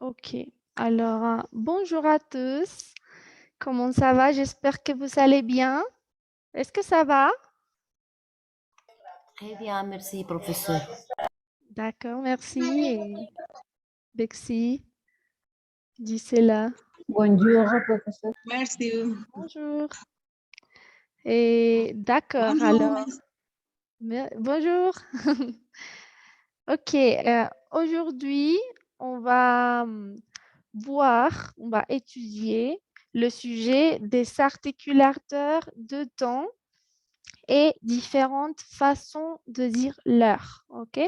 Ok. Alors, bonjour à tous. Comment ça va? J'espère que vous allez bien. Est-ce que ça va? Très bien, merci, professeur. D'accord, merci. Et Bexy, Gisela, Bonjour, professeur. Merci. bonjour. Et d'accord, Bonjour. alors, bonjour. Ok, aujourd'hui, on va voir, on va étudier le sujet des articulateurs de temps et différentes façons de dire l'heure. OK?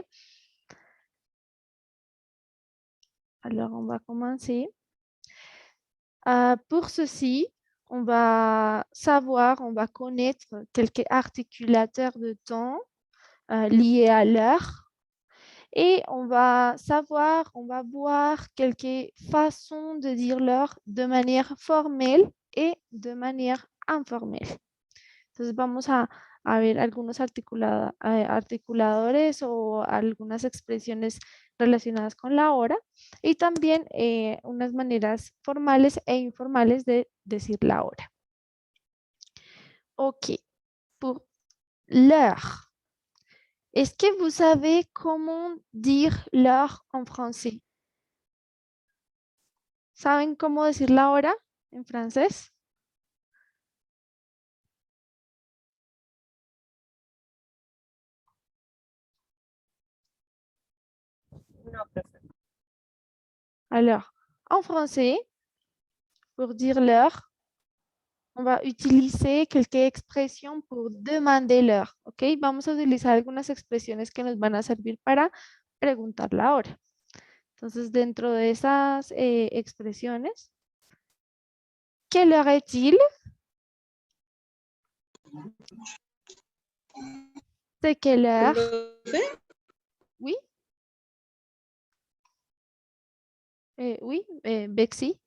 Alors, on va commencer. Pour ceci, on va savoir, on va connaître quelques articulateurs de temps liés à l'heure et on va savoir, on va voir quelques façons de dire l'heure de manière formelle et de manière informelle. Entonces vamos a ver algunos articuladores o algunas expresiones relacionadas con la hora y también unas maneras formales e informales de decir la hora. Ok, pour l'heure. Est-ce que vous savez comment dire l'heure en français? ¿Saben cómo decir la hora en francés? No, profesor. Alors, en français, pour dire l'heure, on va utiliser quelques expresiones pour demander l'heure, ¿ok? Vamos a utilizar algunas expresiones que nos van a servir para preguntar la hora. Entonces, dentro de esas expresiones, ¿quelle heure est-il? ¿C'est quelle heure? ¿Profe? Oui. Oui, Bexy.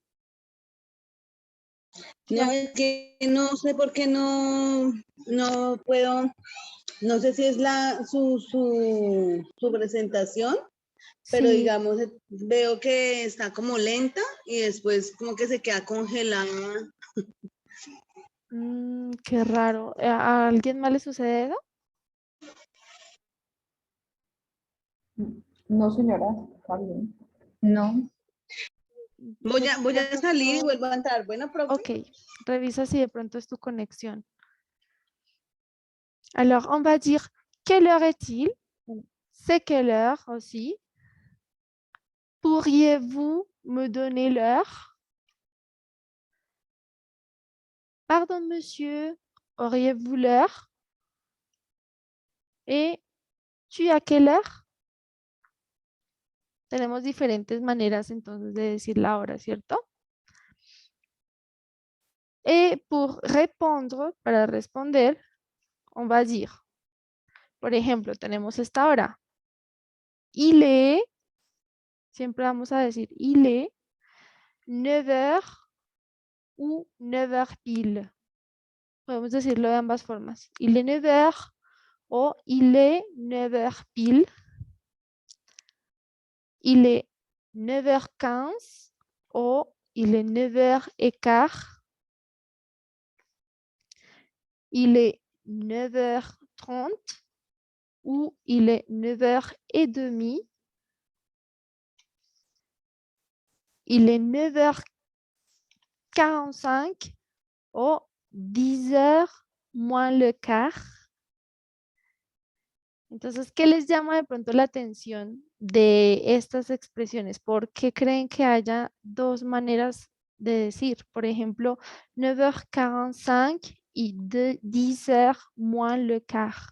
No, es que no sé por qué no puedo, no sé si es su presentación, pero Sí. digamos, veo que está como lenta y después como que se queda congelada. Qué raro. ¿A alguien más le sucede eso? No, señora, está bien. No. Voy a De salir y pronto- vuelvo a entrar. Bueno, profe. Ok, revisa si de pronto es tu conexión. Alors, on va dire quelle heure est-il? C'est quelle heure aussi? Pourriez-vous me donner l'heure? Pardon, monsieur, auriez-vous l'heure? Et tu as quelle heure? Tenemos diferentes maneras entonces de decir la hora, ¿cierto? Et pour répondre, para responder, on va dire, por ejemplo, tenemos esta hora. Il est, siempre vamos a decir il est 9 heures ou 9 heures pile. Podemos decirlo de ambas formas. Il est 9 heures o il est 9 heures pile. Il est 9h15 o il est 9h15. Il est 9h30 ou il est 9h30. Il est 9h45 o 10h moins le quart. Entonces, ¿qué les llama de pronto la atención de estas expresiones? ¿Por qué creen que haya dos maneras de decir? Por ejemplo, 9h45 y 10h moins le quart.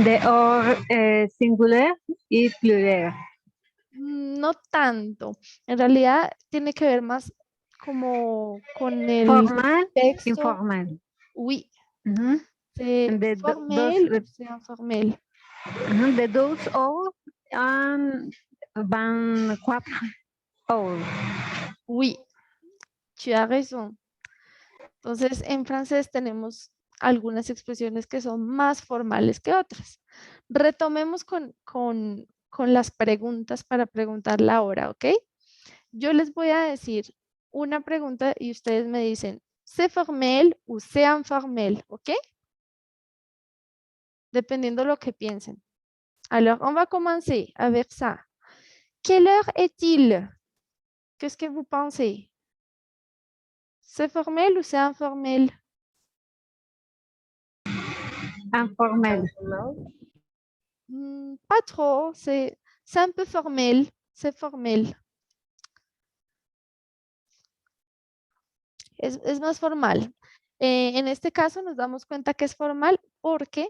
De heure singular y plural. No tanto. En realidad tiene que ver más como con el Formal, texto. informal. Oui. Ujú. C'est De formel dos, ou c'est informel? de 2 heures a 24 heures. Oui, tu as raison. Entonces, en francés tenemos algunas expresiones que son más formales que otras. Retomemos con con las preguntas para preguntar la hora, ¿ok? Yo les voy a decir una pregunta y ustedes me dicen, ¿c'est formel o c'est informel? ¿Ok? Dependiendo lo que piensen. Alors, on va commencer avec ça. Quelle heure est-il? Qu'est-ce que vous pensez? C'est formel ou c'est informel? Informel. Pas trop, c'est un peu formel, c'est formel. Es más formal. En este caso nos damos cuenta que es formal porque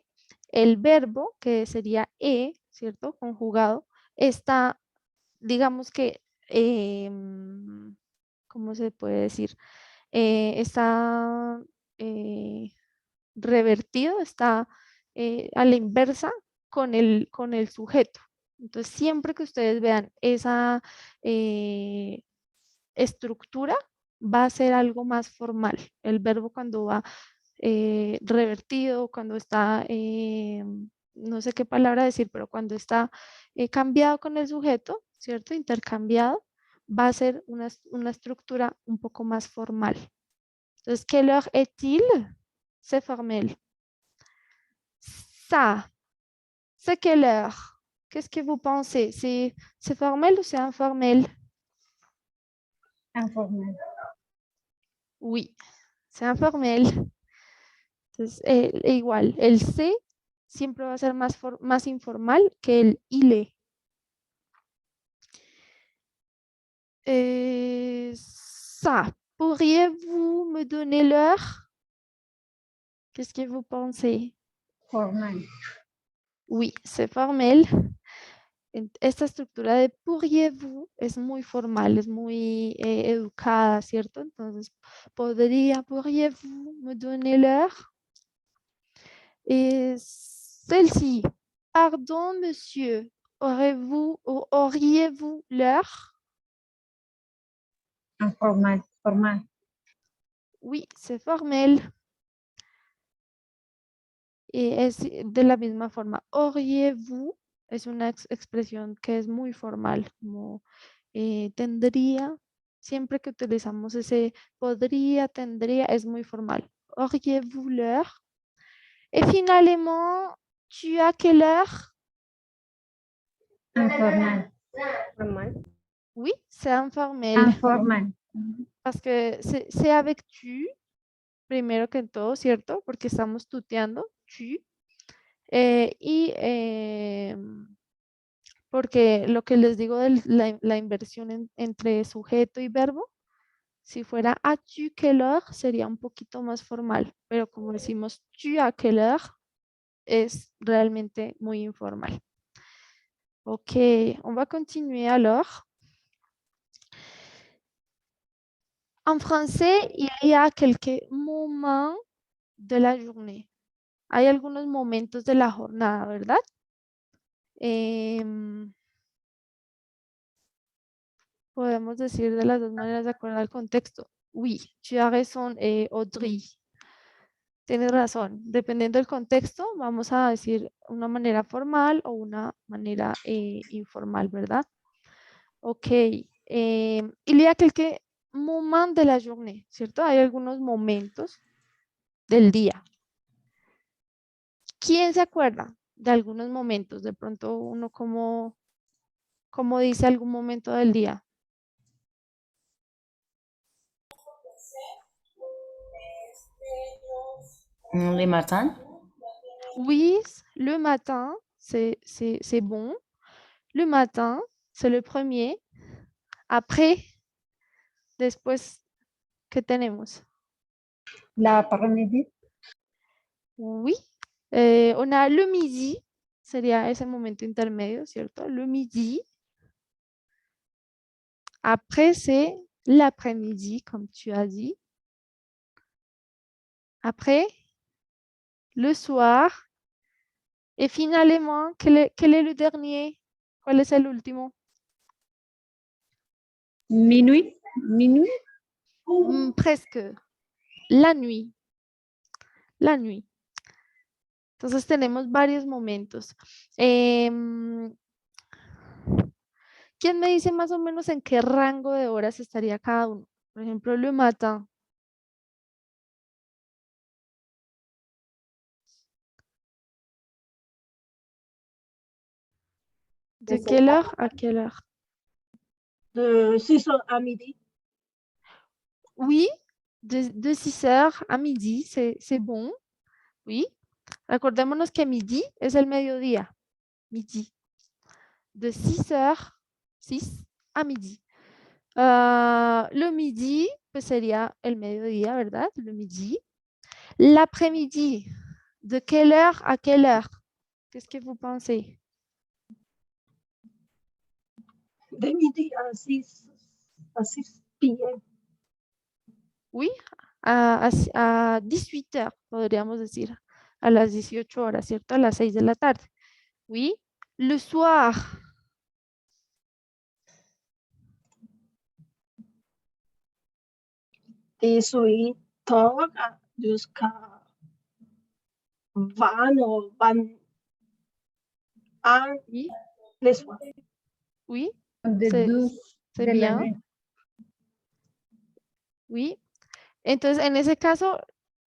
el verbo, que sería ¿cierto? Conjugado, está, digamos que, ¿cómo se puede decir? Está revertido, está a la inversa con el sujeto. Entonces, siempre que ustedes vean esa estructura, va a ser algo más formal. El verbo cuando va revertido, cuando está, no sé qué palabra decir, pero cuando está cambiado con el sujeto, ¿cierto? Intercambiado, va a ser una estructura un poco más formal. Entonces, ¿quelle heure est-il? C'est formel. Ça, c'est quelle heure? Qu'est-ce que vous pensez? C'est formel ou c'est informel? Informel. Oui, c'est informel. Entonces, igual, el C siempre va a ser más informal que el ILE. Ça, pourriez-vous me donner l'heure? Qu'est-ce que vous pensez? Formal. Oui, c'est formel. Esta estructura de pourriez-vous es muy formal, es muy educada, ¿cierto? Entonces, pourriez-vous me donner l'heure? Celle-ci, pardon, monsieur, auriez-vous l'heure? Informal. Formal. Oui, c'est formel. Es de la misma forma. Auriez-vous es una expresión que es muy formal, como tendría. Siempre que utilizamos ese podría, tendría, es muy formal. Auriez-vous l'heure? Et finalement, tu as quelle heure? Informal. Oui, c'est informel. Informal. Parce que c'est avec tu, primero que todo, ¿cierto? Porque estamos tuteando, tu. Porque lo que les digo de la inversión entre sujeto y verbo, si fuera as-tu quelle heure, sería un poquito más formal, pero como decimos tu as quelle heure, es realmente muy informal. Ok, on va continuer alors. En français, il y a quelques moments de la journée. Hay algunos momentos de la jornada, ¿verdad? Podemos decir de las dos maneras de acuerdo al contexto. Oui, tu as raison, Audrey. Tienes razón. Dependiendo del contexto, vamos a decir una manera formal o una manera informal, ¿verdad? Ok. Il y a quelques moments de la journée, ¿cierto? Hay algunos momentos del día. ¿Quién se acuerda de algunos momentos? De pronto uno como dice algún momento del día. Le matin. Oui, le matin, c'est bon. Le matin, c'est le premier. Après, después, ¿qué tenemos? L'après-midi. Oui. On a le midi, sería ese momento intermedio, ¿cierto? Le midi. Après, c'est l'après-midi, comme tu as dit. Après, le soir. Et finalement, quel est le dernier? ¿Cuál es el último? Minuit. Minuit. Presque. La nuit. La nuit. Entonces tenemos varios momentos. ¿Quién me dice más o menos en qué rango de horas estaría cada uno? Por ejemplo, le matin. ¿De quelle heure à quelle heure? De 6 heures à midi. Oui, de 6 heures à midi, c'est bon. Oui. Recordémonos que midi es el mediodía. Midi. De 6 heures, 6 à midi. Le midi, pues sería el mediodía, ¿verdad? Le midi. L'après-midi, de quelle heure à quelle heure? Qu'est-ce que vous pensez? De midi à 6 p.m. Oui, a 18 heures, podríamos decir. A las 18 horas, ¿cierto? A las 6 de la tarde. Oui. Le soir. De 18 heures jusqu'à 20 ou 21 Oui, le soir. oui, De c'est 12 c'est de la bien. nuit. Oui. Entonces, en ese caso,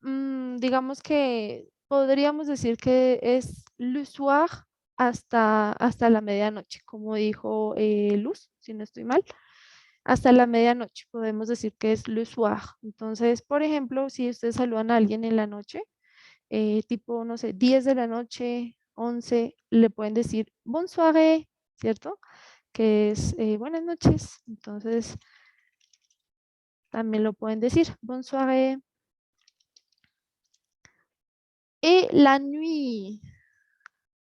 digamos que podríamos decir que es le soir hasta la medianoche, como dijo Luz, si no estoy mal. Hasta la medianoche podemos decir que es le soir. Entonces, por ejemplo, si ustedes saludan a alguien en la noche, tipo, no sé, 10 de la noche, 11, le pueden decir bonsoir, ¿cierto? Que es buenas noches. Entonces, también lo pueden decir bonsoir. Y la nuit,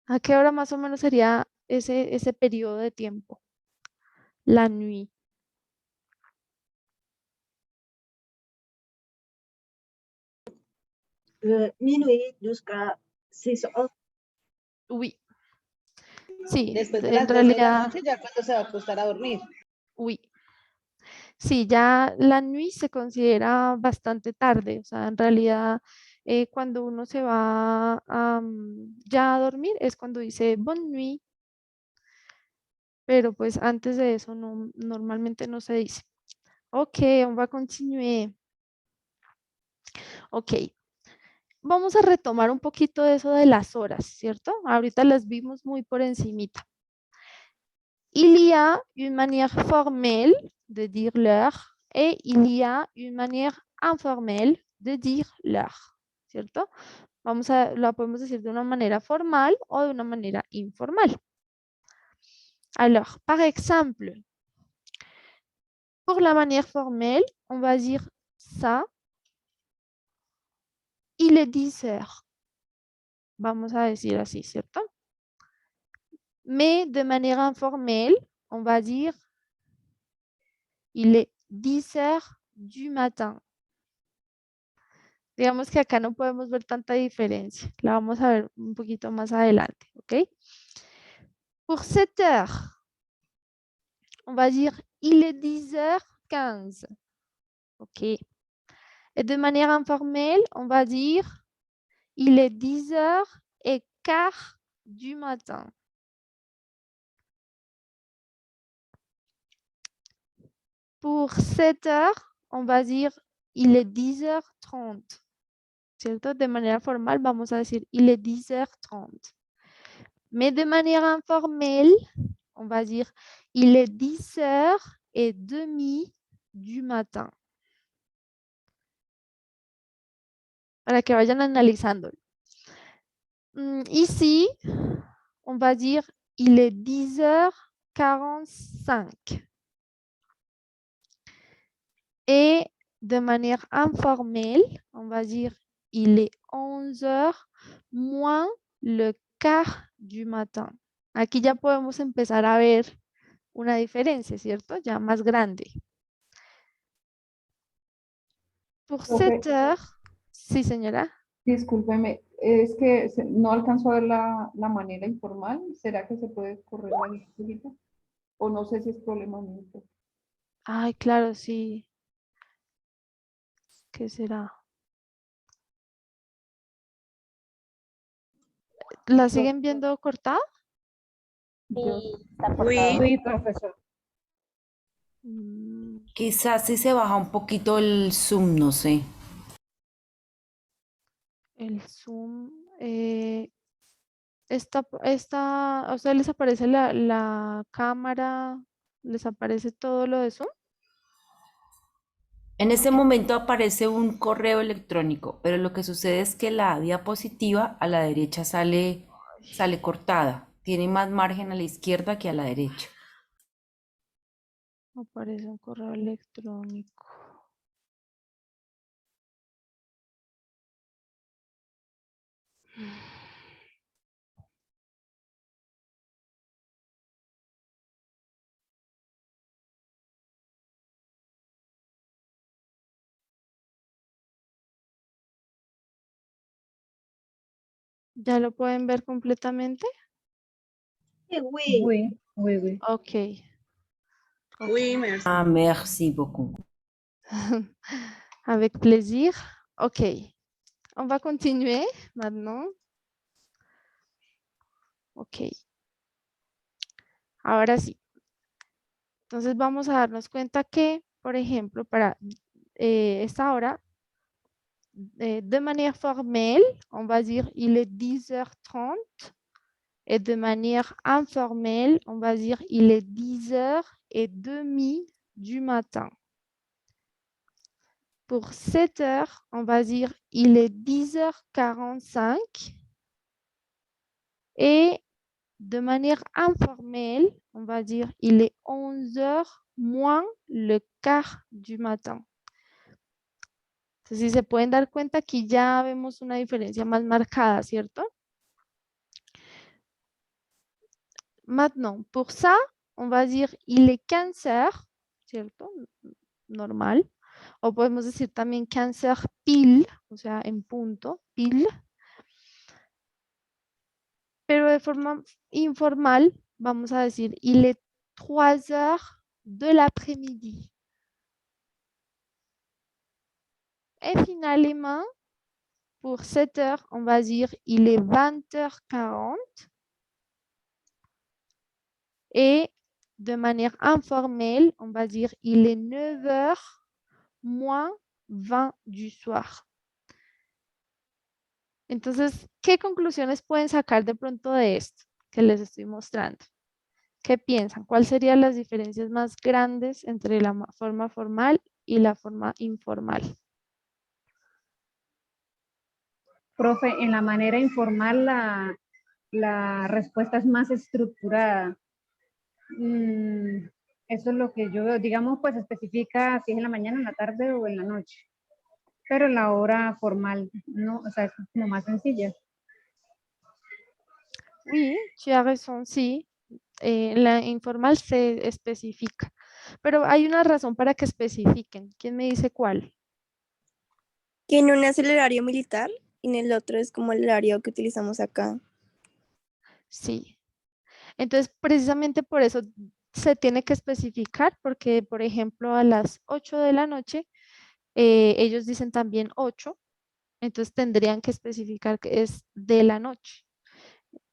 ¿a qué hora más o menos sería ese periodo de tiempo? La nuit. De minuit jusqu'à 6 heures. Oui. Sí, Después de en las 12 de la realidad, noche, ya cuando se va a acostar a dormir. oui. Sí, ya la nuit se considera bastante tarde, o sea, en realidad cuando uno se va ya a dormir es cuando dice bonne nuit, pero pues antes de eso no, normalmente no se dice. Ok, on va continuer. Ok, vamos a retomar un poquito de eso de las horas, ¿cierto? Ahorita las vimos muy por encimita. Il y a une manière formelle de dire l'heure et il y a une manière informelle de dire l'heure, ¿cierto? La podemos decir de una manera formal o de una manera informal. Alors, par exemple, pour la manière formelle, on va dire ça, il est 10 heures. Vamos a decir así, ¿cierto? Mais de manière informelle, on va dire il est 10 heures du matin. Digamos que acá no podemos ver tanta diferencia. La vamos a ver un poquito más adelante, ¿ok? Pour 7 heures, on va dire il est 10h15. OK. Et de manière informelle, on va dire il est 10h15 du matin. Pour 7 heures, on va dire il est 10h30. ¿Cierto? De manera formal, vamos a decir il est 10h30. Mais de manière informelle, on va dire il est 10h30 du matin. Para que vayan analizando. Ici, on va dire il est 10h45. Et de manière informelle, on va dire il est 11h moins le quart du matin. Aquí ya podemos empezar a ver una diferencia, ¿cierto? Ya más grande. Pour Profe, 7 heures, sí, señora. discúlpeme, es que no alcanzo a ver la manera informal. ¿Será que se puede correr la lista? O no sé si es problema mío. Ay, claro, sí. ¿Qué será? ¿La siguen viendo cortada? Yo, Sí, está Oui. cortado. Sí, profesor. Mm, Quizás si se baja un poquito el zoom, no sé. el zoom. A ustedes les aparece la cámara, les aparece todo lo de Zoom. En este momento aparece un correo electrónico, pero lo que sucede es que la diapositiva a la derecha sale cortada. Tiene más margen a la izquierda que a la derecha. Aparece un correo electrónico. ¿Ya lo pueden ver completamente? Oui. Oui, oui, oui. Ok. Ok. Oui, merci. Ah, merci beaucoup. Avec plaisir. Ok. On va continuer maintenant. Ok. Ahora sí. Entonces vamos a darnos cuenta que, por ejemplo, para esta hora, de manière formelle, on va dire il est 10h30. Et de manière informelle, on va dire il est 10h30 du matin. Pour 7 heures, on va dire il est 10h45. Et de manière informelle, on va dire il est 11h moins le quart du matin. Entonces, si se pueden dar cuenta, aquí ya vemos una diferencia más marcada, ¿cierto? Maintenant, pour ça, on va dire il est 15h, ¿cierto? Normal. O podemos decir también 15h pile, o sea, en punto, pile. Pero de forma informal, vamos a decir il est 3h de l'après-midi. Et finalement, pour 7 heures, on va dire il est 20h40. Et de manière informelle, on va dire il est 9h moins 20 du soir. Entonces, ¿qué conclusiones pueden sacar de pronto de esto que les estoy mostrando? ¿Qué piensan? ¿Cuáles serían las diferencias más grandes entre la forma formal y la forma informal? Profe, en la manera informal la respuesta es más estructurada. Eso es lo que yo veo. Digamos, pues especifica si es en la mañana, en la tarde o en la noche. Pero la hora formal, no, o sea, es como más sencilla. Oui, tu as raison, sí. La informal se especifica, pero hay una razón para que especifiquen. ¿Quién me dice cuál? Que en una es el horario militar y en el otro es como el horario que utilizamos acá. Sí. Entonces, precisamente por eso se tiene que especificar, porque, por ejemplo, a las 8 de la noche, ellos dicen también 8, entonces tendrían que especificar que es de la noche.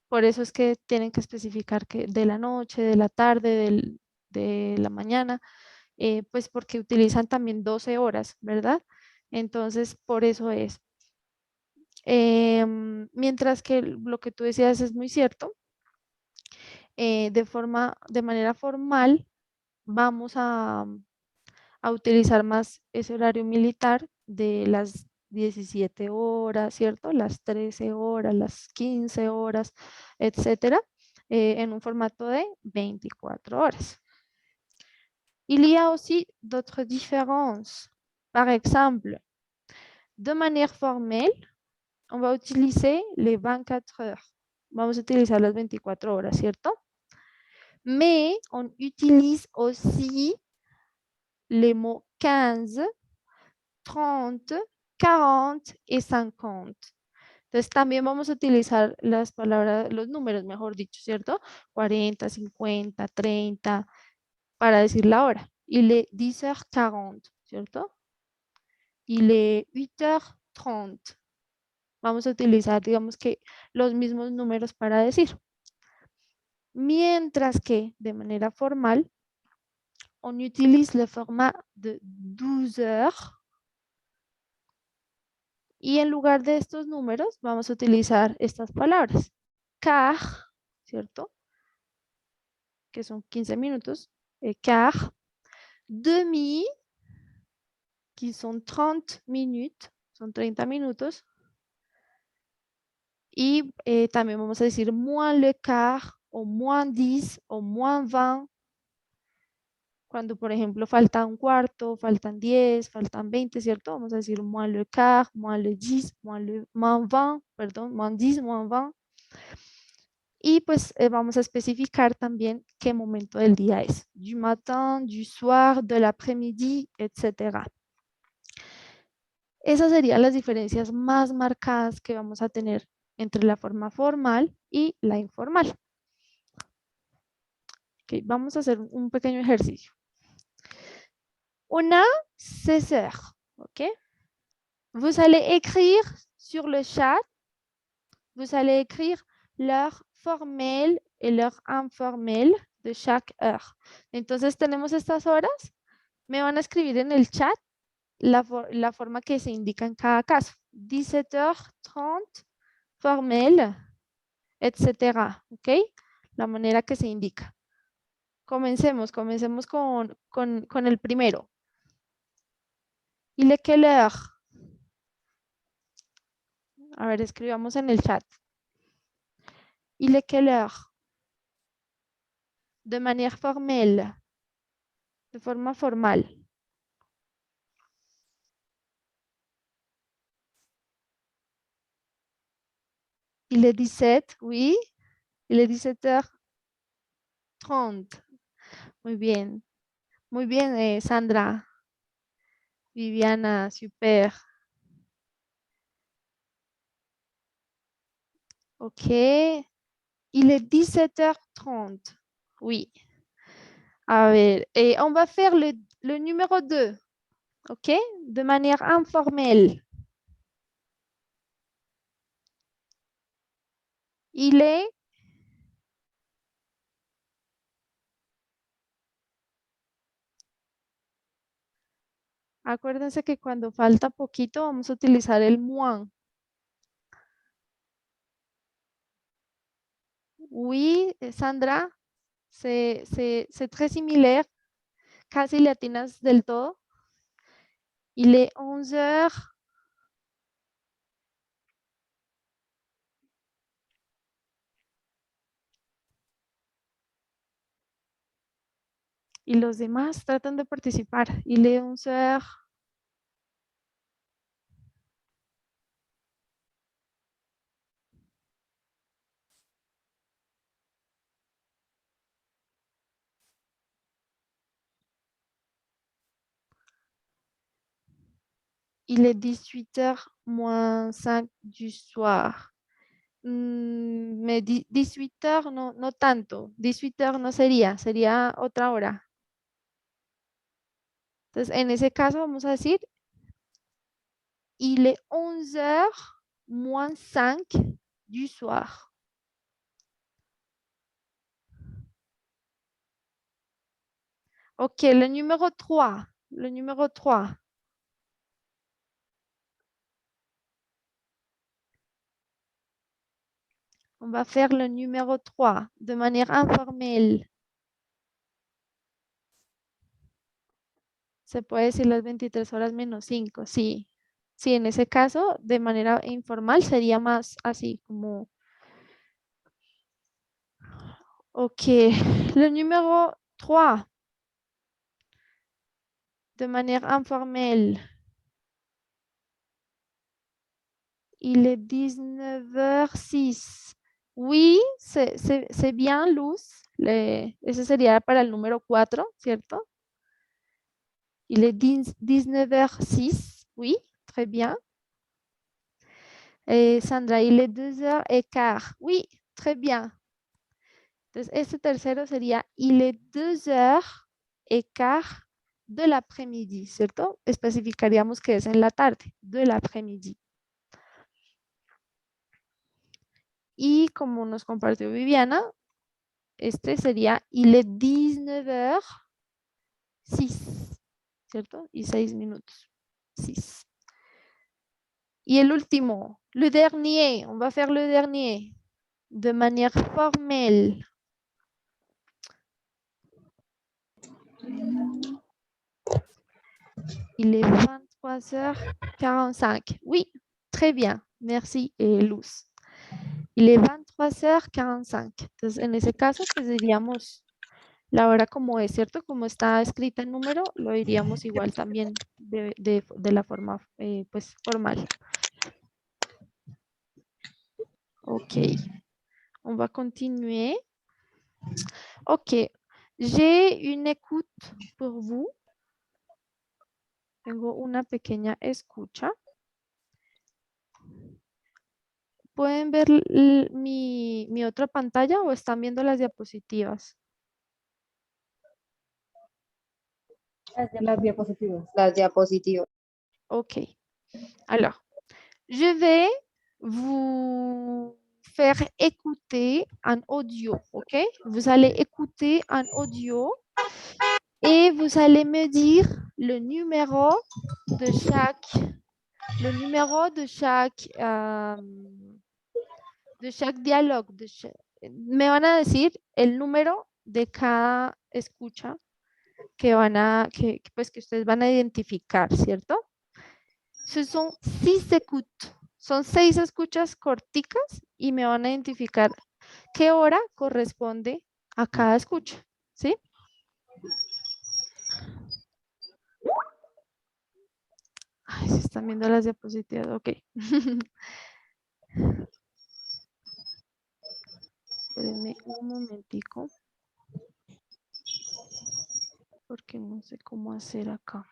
Por eso es que tienen que especificar que de la noche, de la tarde, de la mañana, pues porque utilizan también 12 horas, ¿verdad? Entonces, por eso es. Mientras que lo que tú decías es muy cierto, de manera formal vamos a utilizar más ese horario militar de las 17 horas, ¿cierto? Las 13 horas, las 15 horas, etcétera, en un formato de 24 horas. Il y a aussi d'autres différences. Par exemple, de manière formelle, on va utiliser les 24 heures. Vamos a utilizar las 24 horas, ¿cierto? Mais on utilise aussi les mots 15, 30, 40 y 50. Entonces también vamos a utilizar las palabras, los números, mejor dicho, ¿cierto? 40, 50, 30, para decir la hora. Il est 10h40, ¿cierto? Il est 8h30. Vamos a utilizar, digamos que, los mismos números para decir. Mientras que de manera formal on utilise le format de 12 heures. Y en lugar de estos números, vamos a utilizar estas palabras. Quart, ¿cierto? Que son 15 minutos. Quart. Demi, qui sont 30 minutes. Son 30 minutos. Y también vamos a decir moins le quart, o moins 10, o moins 20. Cuando, por ejemplo, falta un cuarto, faltan 10, faltan 20, ¿cierto? Vamos a decir moins le quart, moins le 10, moins 20, perdón, moins 10, moins 20. Y pues vamos a especificar también qué momento del día es. Du matin, du soir, de l'après-midi, etc. Esas serían las diferencias más marcadas que vamos a tener entre la forma formal y la informal. Okay, vamos a hacer un pequeño ejercicio. On a 16 heures, ok? Vous allez écrire sur le chat, vous allez écrire l'heure formelle et l'heure informelle de chaque heure. Entonces tenemos estas horas, me van a escribir en el chat la forma que se indica en cada caso. 17h30, formelle, etcétera, ¿ok? La manera que se indica. Comencemos con el primero. Il est quelle heure? A ver, escribamos en el chat. Il est quelle heure? De manière formelle. De forma formal. Il est 17, oui. Il est 17h30. Muy bien. Muy bien, Sandra. Viviana, super. Ok. Il est 17h30. Oui. A ver, on va faire le numéro 2. Ok. De manière informelle. Il est Acuérdense que cuando falta poquito vamos a utilizar el moins. Oui, Sandra, c'est très similaire, casi latinas del todo. Il est 11 heures. Y los demás tratan de participar. Il est 11 heures. Il est 18h moins 5 du soir. Mais 18h no tanto. 18h no sería otra hora. Entonces, en ese caso vamos a decir, il est 11h moins 5 du soir. Ok, le numéro 3. Le numéro 3. On va faire le numéro 3 de manière informelle. Se puede decir las 23 horas menos 5, sí. Sí, en ese caso, de manera informal, sería más así como... Ok, le numéro 3. De manière informelle. Il est 19h06. Oui, c'est bien, Luz. Ese sería para el número 4, ¿cierto? Il est 19h06. Oui, très bien. Sandra, il est 2h15. Oui, très bien. Entonces, este tercero sería il est 2h15 de l'après-midi, ¿cierto? Especificaríamos que es en la tarde, de l'après-midi. Y como nos compartió Viviana, este sería il est 19h 6, ¿cierto? Y 6 minutos. 6. Y el último, le dernier, on va faire le dernier, de manière formelle. Il est 23h45. Oui, très bien. Merci, Luz. Il est 23h45. Entonces, en ese caso, pues diríamos la hora como es, ¿cierto? Como está escrita en número, lo diríamos igual también de la forma pues, formal. Ok. On va continuer. Ok. J'ai une écoute pour vous. Tengo una pequeña escucha. ¿Pueden ver mi otra pantalla o están viendo las diapositivas? Las diapositivas. Las diapositivas. Ok. Alors, je vais vous faire écouter un audio, ok? Vous allez écouter un audio et vous allez me dire le numéro de chaque diálogo. Me van a decir el número de cada escucha que ustedes van a identificar, ¿cierto? Ce sont 6 écoutes. Son 6 escuchas corticas y me van a identificar qué hora corresponde a cada escucha, ¿sí? Ay, se están viendo las diapositivas, ok. Espérenme un momentico. Porque no sé cómo hacer acá.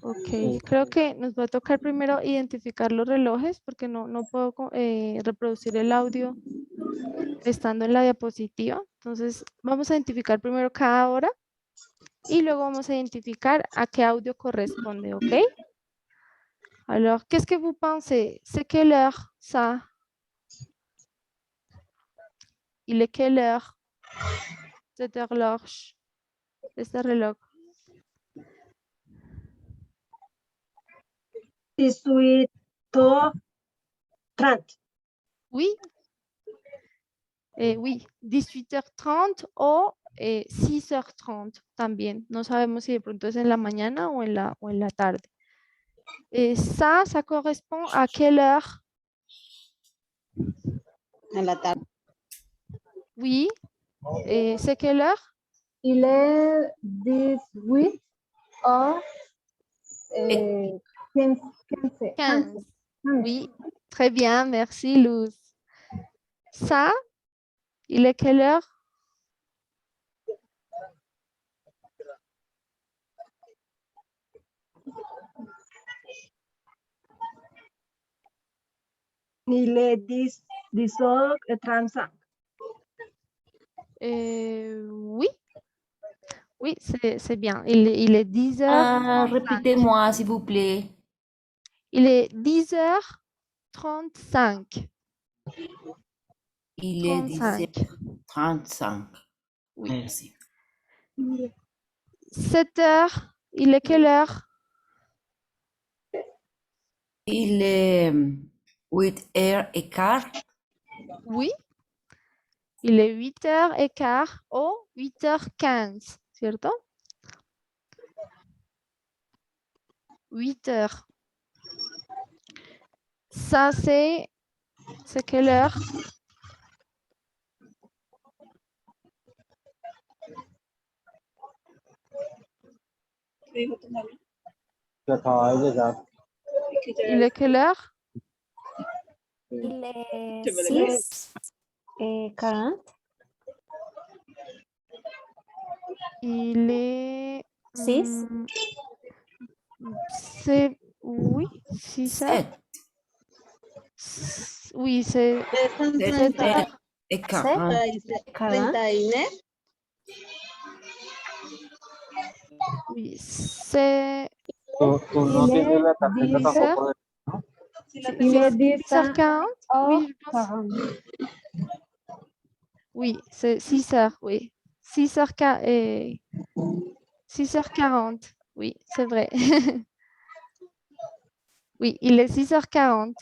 Ok, creo que nos va a tocar primero identificar los relojes porque no puedo reproducir el audio estando en la diapositiva. Entonces, vamos a identificar primero cada hora y luego vamos a identificar a qué audio corresponde, ¿ok? Alors, qu'est-ce que vous pensez? C'est quelle heure, ça? Il est quelle heure? Cette horloge, este reloj. 18h30. Oui. Oui, 18h30 o 6h30 también. No sabemos si de pronto es en la mañana o en la tarde. Ça correspond à quelle heure? En la tarde. Oui. C'est quelle heure? Il est 18 heures 15. 15. Oui, très bien, merci Luz. Ça, il est quelle heure? Il est 10h35. Oui. Oui, c'est bien. Il est 10h35. Repitez-moi, s'il vous plaît. Il est 10h35. Il est 35. 10h35. Oui. Merci. 7h, il est quelle heure? Il est 8h15. Oui. Il est 8h15 o 8h15, ¿cierto? 8h. Ça, c'est quelle heure? Il est quelle heure? Il est 6h40. Il est... Six. Oui, 6 heures. 7. Oui, c'est 7 7 et 40. 39. oui, c'est Tú no tienes la tarjeta 6 tampoco heures. Il est 6h40. Oui, je pense. 10h40. Oui, c'est 6 heures, oui. 6h40. Oui, c'est vrai. Oui, il est 6h40.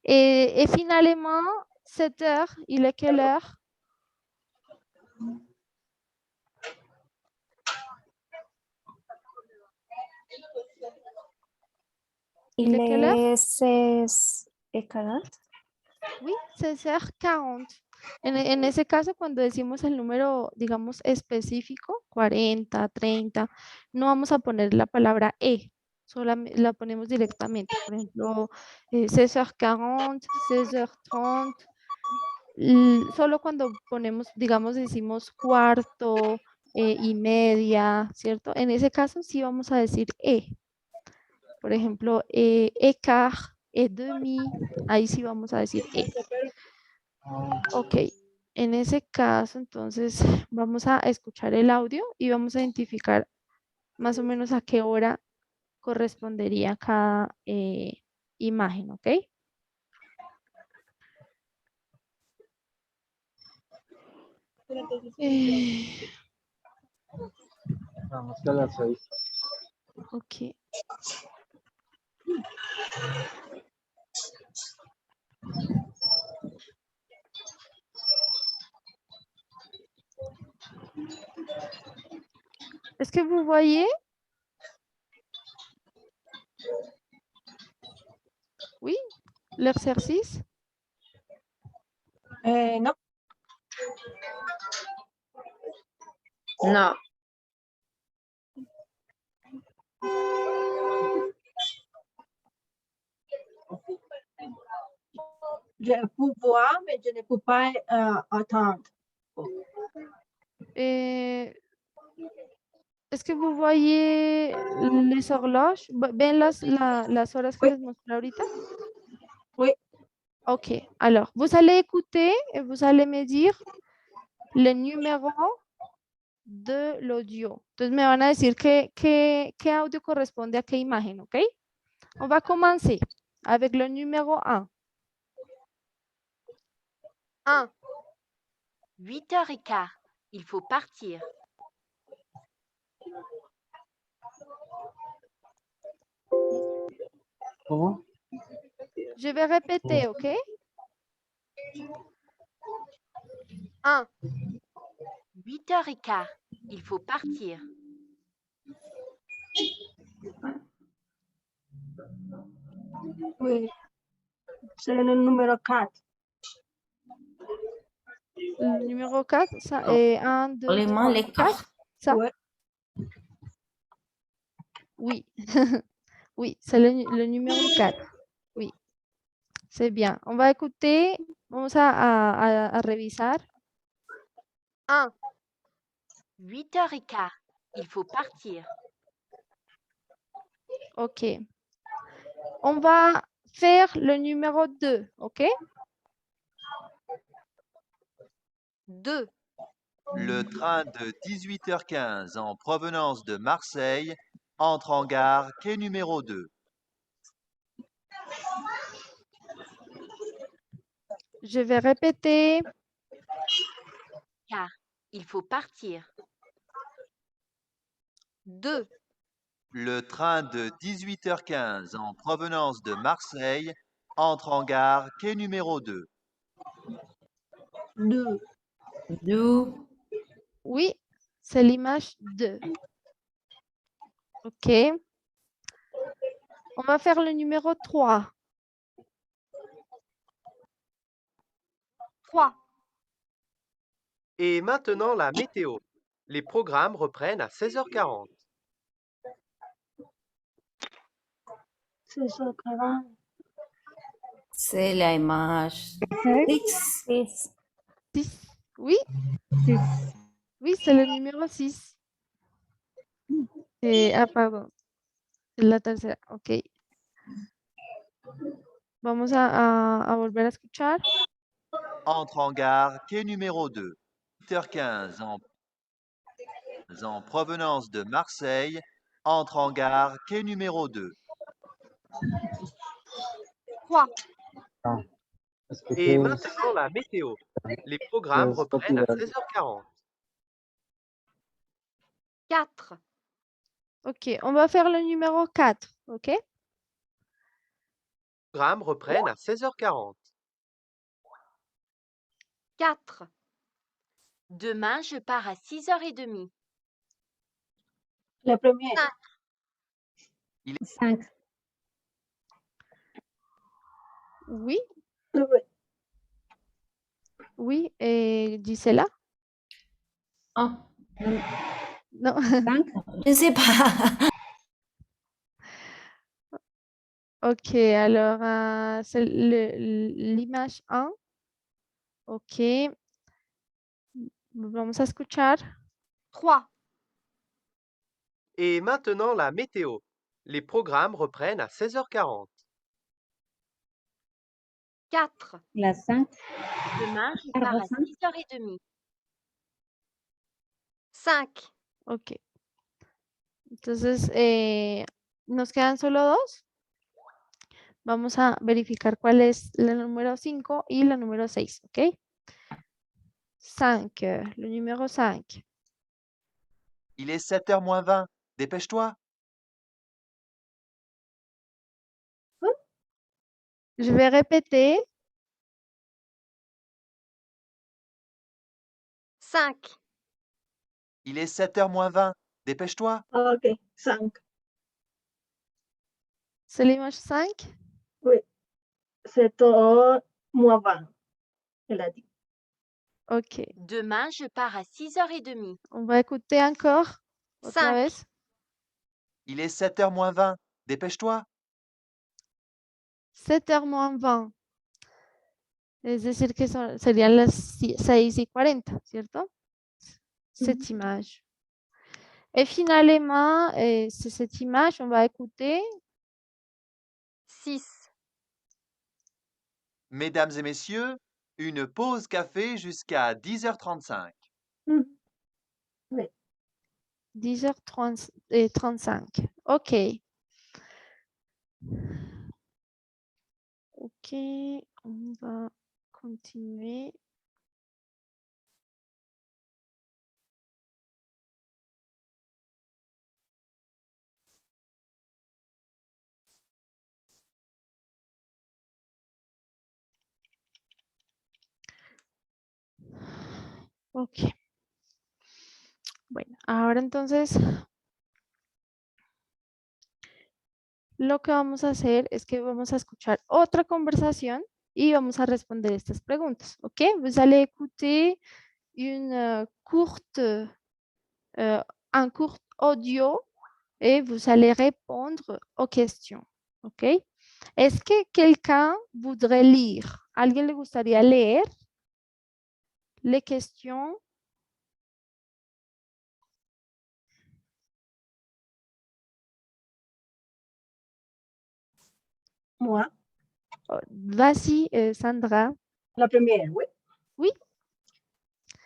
Et finalement, 7 heures, il est quelle heure? Il est quelle heure? est 16h40. Oui, 16h40. En ese caso, cuando decimos el número, digamos, específico, 40, 30, no vamos a poner la palabra E, solamente la ponemos directamente. Por ejemplo, 16h40, 16h30. Solo cuando ponemos, digamos, decimos cuarto y media, ¿cierto? En ese caso sí vamos a decir E. Por ejemplo, quart, demi, ahí sí vamos a decir E. Ok, en ese caso, entonces vamos a escuchar el audio y vamos a identificar más o menos a qué hora correspondería cada imagen, ¿ok? Vamos que a las 6. Ok. Est-ce que vous voyez? Oui, l'exercice? No. No. Je peux voir, mais je ne peux pas attendre. ¿Es que vous voyez les horloges? ¿Ven las horas que Oui. les mostré ahorita? Oui. Ok, alors, vous allez écouter et vous allez me dire le numéro de l'audio. Entonces me van a decir qué audio corresponde a qué imagen, ¿ok? On va commencer avec le numéro 1. 1. 8h15, il faut partir. Comment? Je vais répéter, ok? 1. 8h15, il faut partir. Oui. C'est le numéro 4. Le numéro 4, ça est 1, 2, Les mains, 3, les 4. Ça? Ouais. Oui. Oui, c'est le numéro 4. Oui, c'est bien. On va écouter, vamos a revisar. 1. 8h15, il faut partir. Ok. On va faire le numéro 2, ok? 2. Le train de 18h15 en provenance de Marseille entre en gare quai numéro 2. Je vais répéter. Car il faut partir. 2. Le train de 18h15 en provenance de Marseille entre en gare quai numéro 2. 2. 2. Oui, c'est l'image 2. Ok. On va faire le numéro 3. 3. Et maintenant la météo. Les programmes reprennent à 16h40. 6h40. C'est la image 6. 6. Oui. 6. Oui, c'est le numéro 6. Ah, pardon. Es la tercera, ok. Vamos a volver a escuchar. Entre en gare, quai numéro 2. 8h15 en provenance de Marseille. Entre en gare, quai numéro 2. 3, Et maintenant la météo. Les programmes reprennent à 16h40. 4, Ok, on va faire le numéro 4, ok? Les programmes reprennent à 16h40. 4. Demain, je pars à 6h30. Le premier. 5. Oui, Oui. oui, et Gisela? Ah, Non. 5. je ne sais pas. Ok, alors c'est l'image 1. Ok. Vamos a escuchar. 3, Et maintenant la météo. Les programmes reprennent à 16h40. 4. La 5. Demain, je Alors, pars à 5. 6h30. 5, Ok. Entonces, nos quedan solo dos. Vamos a verificar cuál es la número 5 y la número 6, ¿ok? 5, le numéro 5. Il est 7h moins 20. Dépêche-toi. Je vais répéter. 5, Il est 7h moins 20. Dépêche-toi. Ok, 5. C'est l'image 5. Oui. C'est tout moins 20. Elle a dit. Ok. demain, je pars à 6h30. On va écouter encore. Otra 5, vez. Il est 7h moins 20. Dépêche-toi. 7h moins 20. Es decir, que serían las 6:40, ¿cierto? Cette image. Et finalement, c'est cette image, on va écouter. 6, Mesdames et messieurs, une pause café jusqu'à 10h35. 10h35. Ok. Ok, on va continuer. Ok. Bueno, ahora entonces lo que vamos a hacer es que vamos a escuchar otra conversación y vamos a responder estas preguntas. Ok, vous allez écouter une un court audio et vous allez répondre aux questions. Ok, est-ce que quelqu'un voudrait lire? ¿Alguien le gustaría leer les questions? Moi. Vas-y, Sandra. La première, oui. Oui.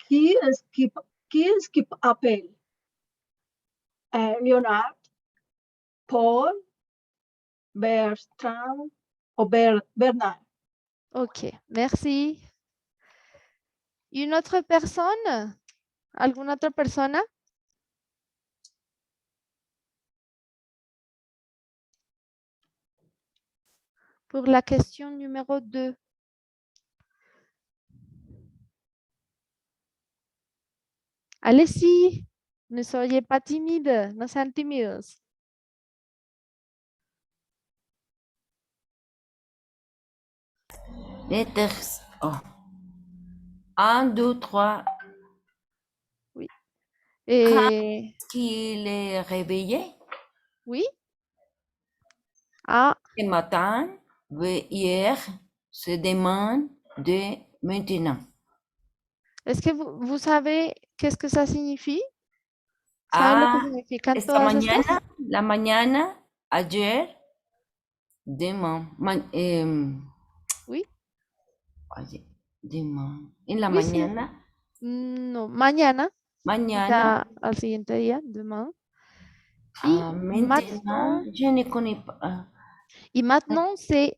Qui est-ce qui appelle? Léonard, Paul, Bertrand ou Bernard? Ok, merci. Une autre personne? ¿Alguna otra persona? Pour la question numéro 2. Allez-y, ne soyez pas timide, no sean tímidos. Les textes. Oh. 1, 2, 3. Oui. Qu'il est réveillé Oui. Ah, ce matin, hier, se demande de maintenant. est-ce que vous savez qu'est-ce que ça signifie? ¿Saben lo que significan Esta todas mañana, estas? la mañana, Ayer, demain, Oui, ayer, demain, en la oui, sí. mañana, No, mañana, o mañana, sea, al siguiente día, demain. Y maintenant, maintenant, je ne connais pas. y maintenant, c'est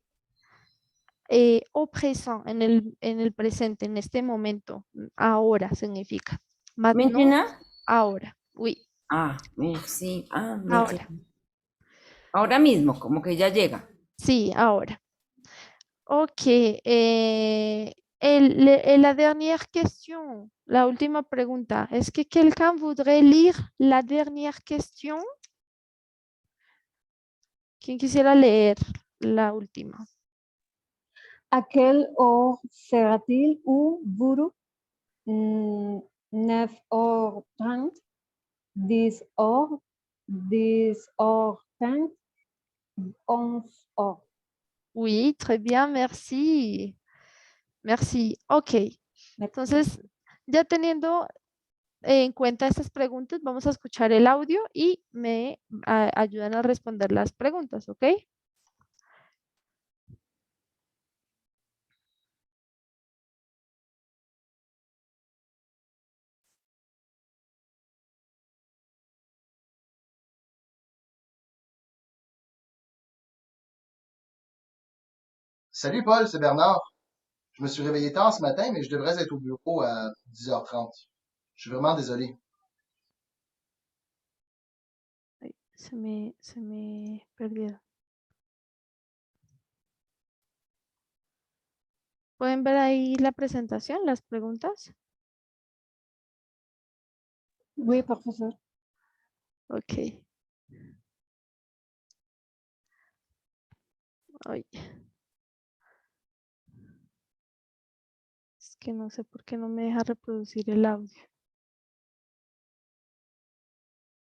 au présent, en el presente, en este momento. Ahora significa. Maintenant, Maintenant? ahora. Oui, Merci. ahora. Ahora mismo, como que ya llega. Sí, ahora. Ok. La dernière question, la última pregunta. ¿Es que quelqu'un voudrait lire la dernière question? ¿Quién quisiera leer la última? À quelle heure sera-t-il ou bureau? 9h30, 10h, 10h30, 11h. Oui, très bien, merci. Merci. Ok. Entonces, ya teniendo en cuenta estas preguntas, vamos a escuchar el audio y me ayudan a responder las preguntas, ¿ok? Salut Paul, c'est Bernard. Je me suis réveillé tard ce matin, mais je devrais être au bureau à 10h30. Je suis vraiment désolé. Ay, se me perdió. ¿Pueden ver ahí la presentación, las preguntas? Oui, professeur. Ok. Ay. Es que no sé por qué no me deja reproducir el audio.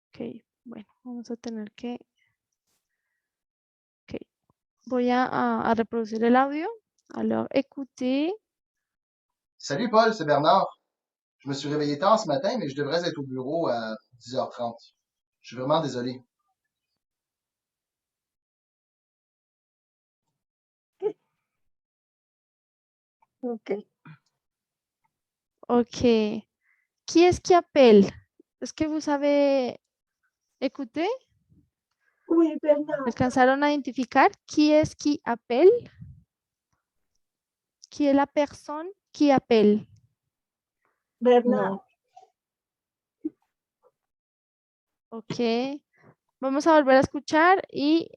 Ok, bueno, vamos a tener que... Ok, voy a reproducir el audio. Alors, écoutez. Salut Paul, c'est Bernard. Je me suis réveillé tard ce matin, mais je devrais être au bureau à 10h30. Je suis vraiment désolé. Ok. Ok. Qui est-ce qui appelle? Est-ce que vous savez écouter? Oui, Bernard. ¿Alcanzaron a identificar qui est-ce qui appelle? Qui est la personne qui appelle? Bernard. Ok. Vamos a volver a escuchar y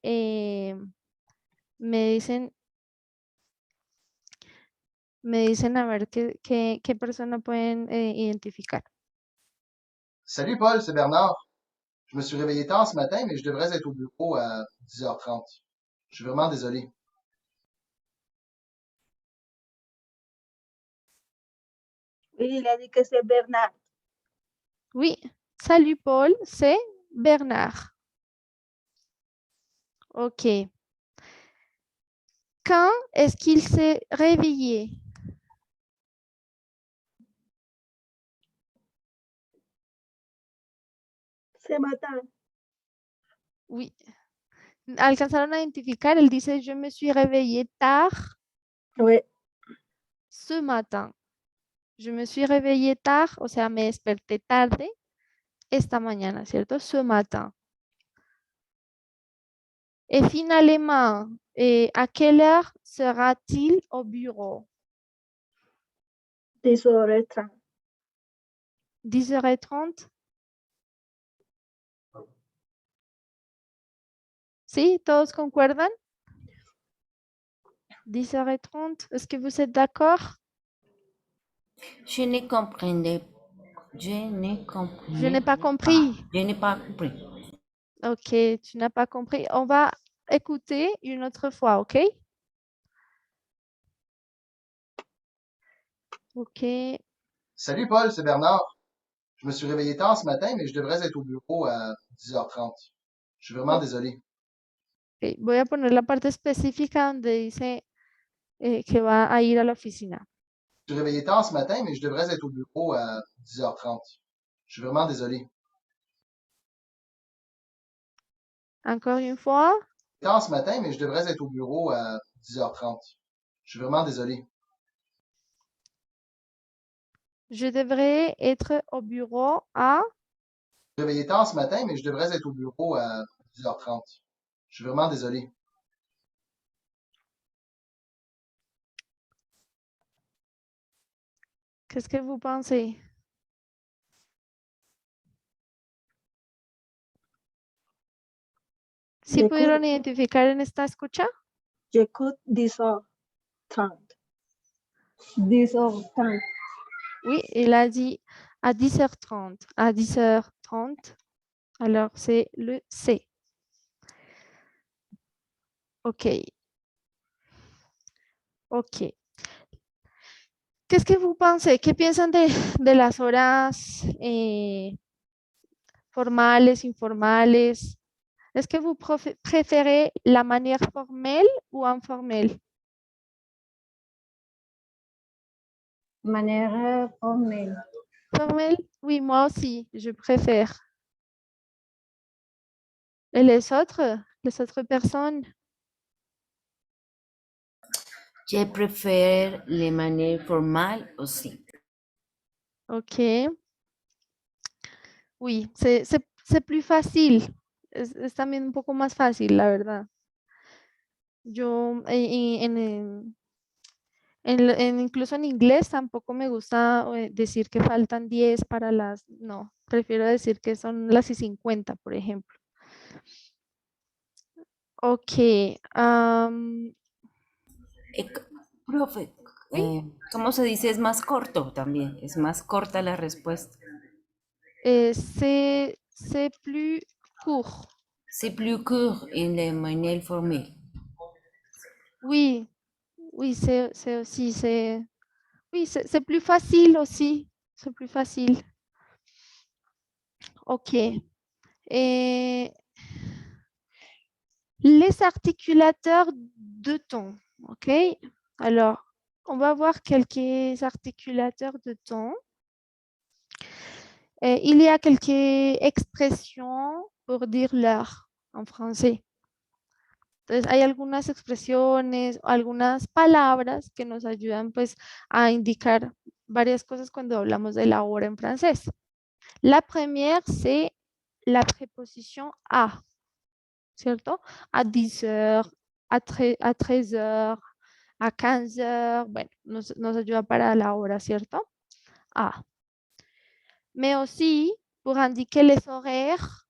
me dicen a ver qué persona pueden identificar. Salut Paul, c'est Bernard. Je me suis réveillé tard ce matin, mais je devrais être au bureau à 10h30. Je suis vraiment désolé. Oui, il a dit que c'est Bernard. Oui. Salut Paul, c'est Bernard. Ok. Quand est-ce qu'il s'est réveillé? Ce matin. Oui. ¿Alcanzaron a identificar? Él dice, je me suis réveillé tard. Oui. Ce matin. Je me suis réveillé tard, o sea, me desperté tarde esta mañana, ¿cierto? Ce matin. Et finalement, à quelle heure sera-t-il au bureau? 10h30. 10h30? ¿Sí? ¿Todos concuerdan? 10h30. Est-ce que vous êtes d'accord? Je ne comprendais. Je ne Je comprenais n'ai pas pas. compris. Je n'ai pas compris. Ok, tu n'as pas compris. On va écouter une autre fois, ok? Ok. Salut Paul, c'est Bernard. Je me suis réveillé tard ce matin, mais je devrais être au bureau à 10h30. Je suis vraiment désolé. Ok, voy a poner la parte específica donde dice que va a ir a la oficina. Je me suis réveillé tard ce matin, mais je devrais être au bureau à 10h30. Je suis vraiment désolé. Encore une fois. Tard ce matin, mais je devrais être au bureau à 10h30. Je suis vraiment désolé. Je devrais être au bureau à... Je suis réveillé tard ce matin, mais je devrais être au bureau à 10h30. Je suis vraiment désolé. Qu'est-ce que vous pensez? ¿Sí pudieron identificar en esta escucha? J'écoute 10h30. 10h30. Oui, il a dit à 10h30. À 10h30. Alors, c'est le C. Ok. Ok. Qu'est-ce que vous pensez? ¿Qué piensan de las horas formales, informales? Est-ce que vous préférez la manière formelle ou informelle? Manière formelle. Formelle? Oui, moi aussi, je préfère. Et les autres personnes? Je préfère les manières formales aussi. Ok. Oui, c'est plus fácil. Es también un poco más fácil, la verdad. Yo incluso en inglés tampoco me gusta decir que faltan 10 para las... No, prefiero decir que son las y 50, por ejemplo. Ok. Profe, ¿cómo se dice? Es más corto también, es más corta la respuesta. C'est plus court. C'est plus court en les manières formelles. Oui, oui, c'est aussi, oui, c'est plus facile aussi. C'est plus facile. Ok. Les articulateurs de ton. Ok. Alors, on va voir quelques articulateurs de ton. Il y a quelques expressions pour dire l'heure en français. Entonces, hay algunas expresiones, algunas palabras que nos ayudan pues a indicar varias cosas cuando hablamos de la hora en francés. La première, c'est la préposition à, ¿cierto? A 10h, a 13h, a 15h, bueno, nos ayuda para la hora, ¿cierto? A. Mais aussi, pour indiquer les horaires,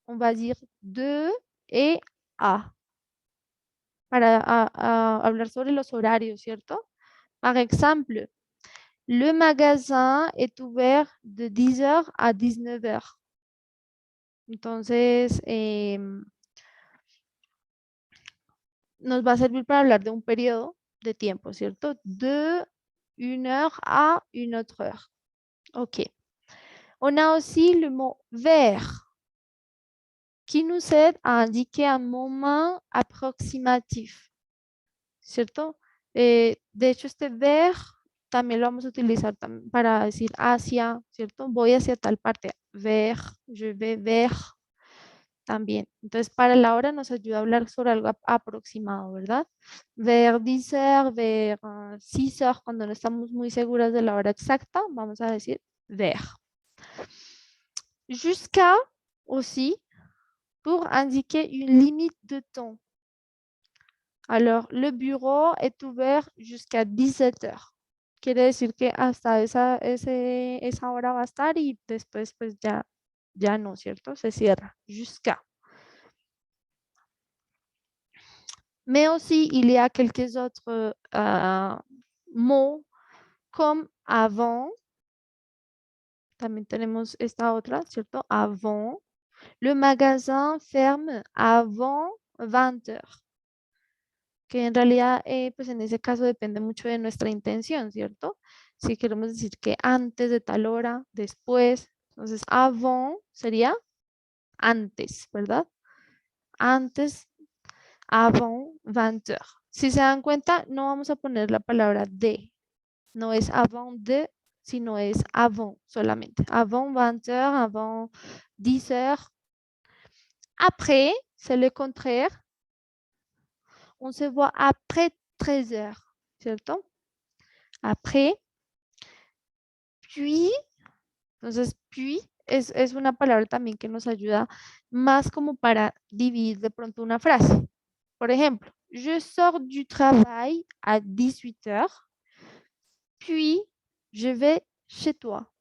on va dire de et à. Para hablar sobre los horarios, ¿cierto? Par exemple, le magasin est ouvert de 10h à 19h. Entonces, nos va a servir para hablar de un periodo de tiempo, ¿cierto? De 1h à une autre heure. OK. On a aussi le mot vers qui nous aide à indiquer un moment approximatif, ¿cierto? De hecho, este vers también lo vamos a utilizar para decir hacia, ¿cierto? Voy hacia tal parte. Vers, je vais vers. También. Entonces, para la hora nos ayuda a hablar sobre algo aproximado, ¿verdad? Vers 10h, vers 6h, cuando no estamos muy seguras de la hora exacta, vamos a decir vers. Jusqu'à aussi pour indiquer une limite de temps. Alors, le bureau est ouvert jusqu'à 17h. Quiere decir que hasta esa hora va a estar y después pues ya no, ¿cierto? Se cierra. Jusqu'à. Mais aussi, il y a quelques autres mots comme avant. También tenemos esta otra, ¿cierto? Avant. Le magasin ferme avant 20h. Que en realidad, pues en ese caso depende mucho de nuestra intención, ¿cierto? Si queremos decir que antes de tal hora, después. Entonces, avant sería antes, ¿verdad? Antes, avant 20h. Si se dan cuenta, no vamos a poner la palabra de. No es avant de, sino es avant solamente. Avant 20h, avant 10h. Après, c'est le contraire. On se voit après 13 heures, ¿cierto? Après, puis, entonces, puis es una palabra también que nos ayuda más como para dividir de pronto una frase. Por ejemplo, je sors du travail à 18 heures, puis je vais chez toi.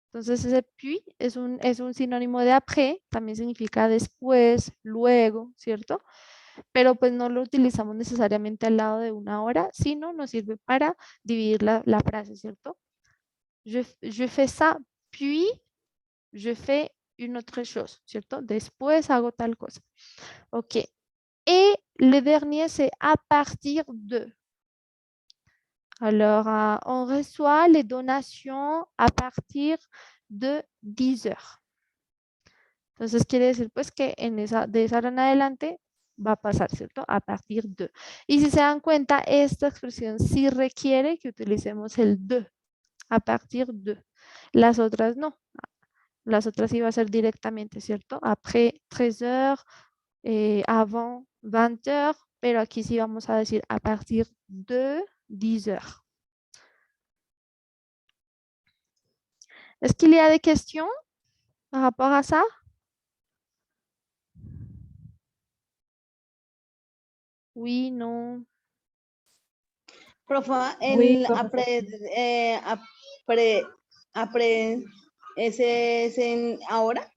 Entonces, ese puis es un sinónimo de après, también significa después, luego, ¿cierto? Pero pues no lo utilizamos necesariamente al lado de una hora, sino nos sirve para dividir la frase, ¿cierto? Je fais ça, puis je fais une autre chose, ¿cierto? Después hago tal cosa. Ok. Et le dernier, c'est à partir de. Alors, on reçoit les donations à partir de 10 heures. Entonces, quiere decir pues que de esa hora en adelante va a pasar, ¿cierto? A partir de. Y si se dan cuenta, esta expresión sí requiere que utilicemos el de, a partir de. Las otras no. Las otras iba a ser directamente, ¿cierto? Après 13 heures, avant 20 heures, pero aquí sí vamos a decir a partir de 10 heures. Est-ce qu'il y a des questions par rapport à ça? Oui, non. Profa, Oui, el apre, ese es en ahora.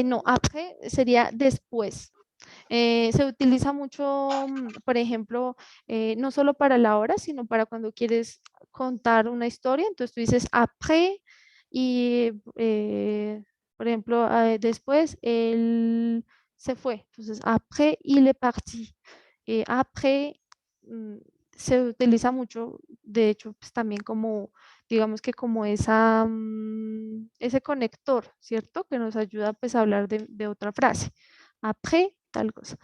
No, après sería después. Se utiliza mucho, por ejemplo, no solo para la hora, sino para cuando quieres contar una historia. Entonces tú dices après y, por ejemplo, después él se fue. Entonces, après il est parti. Après se utiliza mucho, de hecho, pues también como, digamos que como ese conector, ¿cierto? Que nos ayuda pues a hablar de otra frase. Après, tal cosa.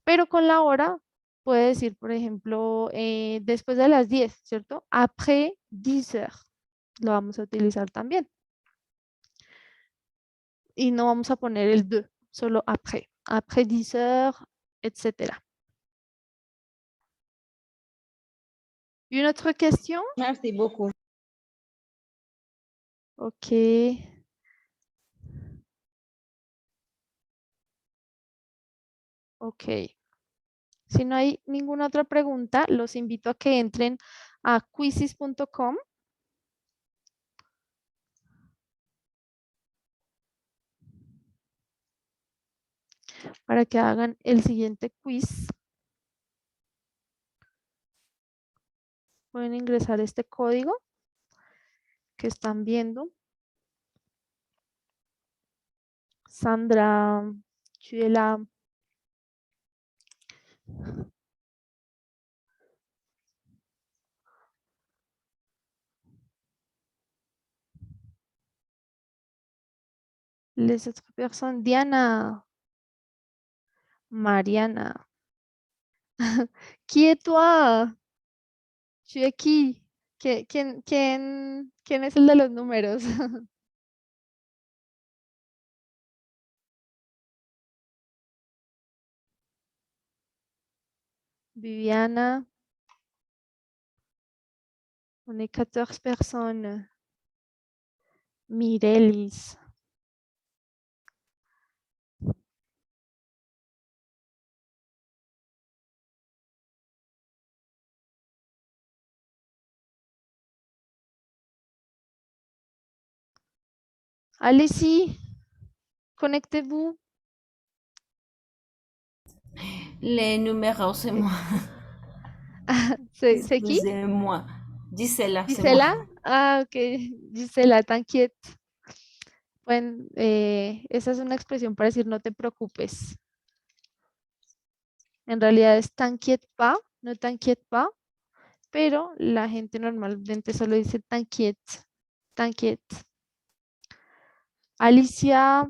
Pero con la hora puede decir, por ejemplo, después de las 10, ¿cierto? Après 10 heures. Lo vamos a utilizar también. Y no vamos a poner el de, solo après. Après 10 heures, etc. Une autre question? Merci beaucoup. Ok. Ok. Si no hay ninguna otra pregunta, los invito a que entren a quizzes.com. Para que hagan el siguiente quiz. Pueden ingresar este código que están viendo. Sandra, Chuela. Les autres personnes, Diana, Mariana. Qui es toi? Tu es qui? ¿Quién es el de los números? Viviana. On est 14 personnes. Mirelis. Allez-y, connectez-vous. Les numéros, c'est moi. C'est qui? Excusez-moi. Gisela, c'est Gisela. moi. Ah, ok. Gisela, t'inquiète. Bueno, esa es una expresión para decir no te preocupes. En realidad es t'inquiète pas, no t'inquiète pas, pero la gente normalmente solo dice t'inquiète, t'inquiète. Alicia,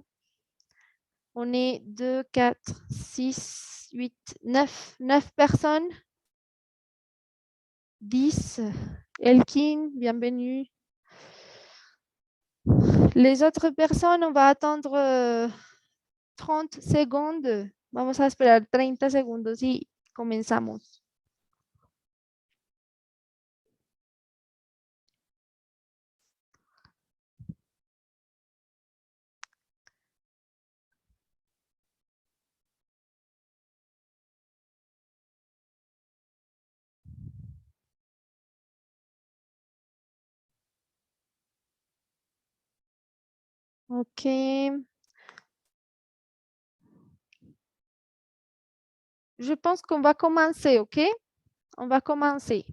on est 2, 4, 6, 8, 9 personnes. 10. Elkin, bienvenue. Les autres personnes, on va attendre 30 segundos. Vamos a esperar 30 segundos y comenzamos. Ok. Je pense qu'on va commencer, ok? On va commencer.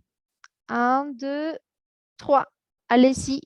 1, 2, 3. Allez-y.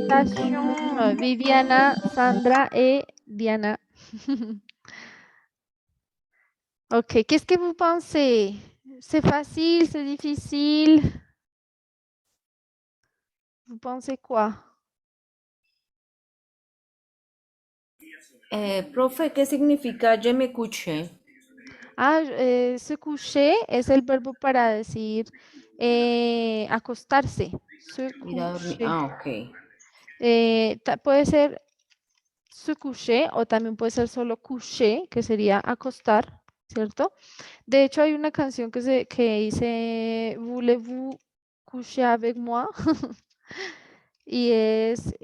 Félicitations, Viviana, Sandra et Diana. Ok, qu'est-ce que vous pensez? C'est facile, c'est difficile? Vous pensez quoi? Profe, ¿qué significa je me couché? Ah, se coucher es el verbo para decir acostarse. Se Ir a dormir. coucher. Ah, ok. Puede ser se coucher o también puede ser solo coucher, que sería acostar, ¿cierto? De hecho, hay una canción que dice Voulez-vous coucher avec moi? Y es,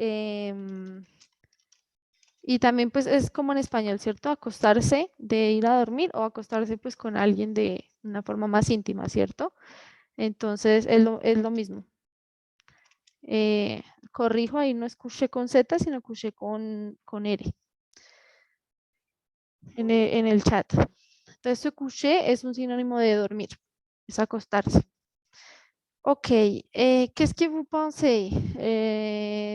y también pues es como en español, ¿cierto? Acostarse de ir a dormir o acostarse pues con alguien de una forma más íntima, ¿cierto? Entonces es lo mismo. Corrijo, ahí no es coucher con Z, sino coucher con R en el chat. Entonces, se coucher es un sinónimo de dormir, es acostarse. Ok, qu'est-ce que vous pensez?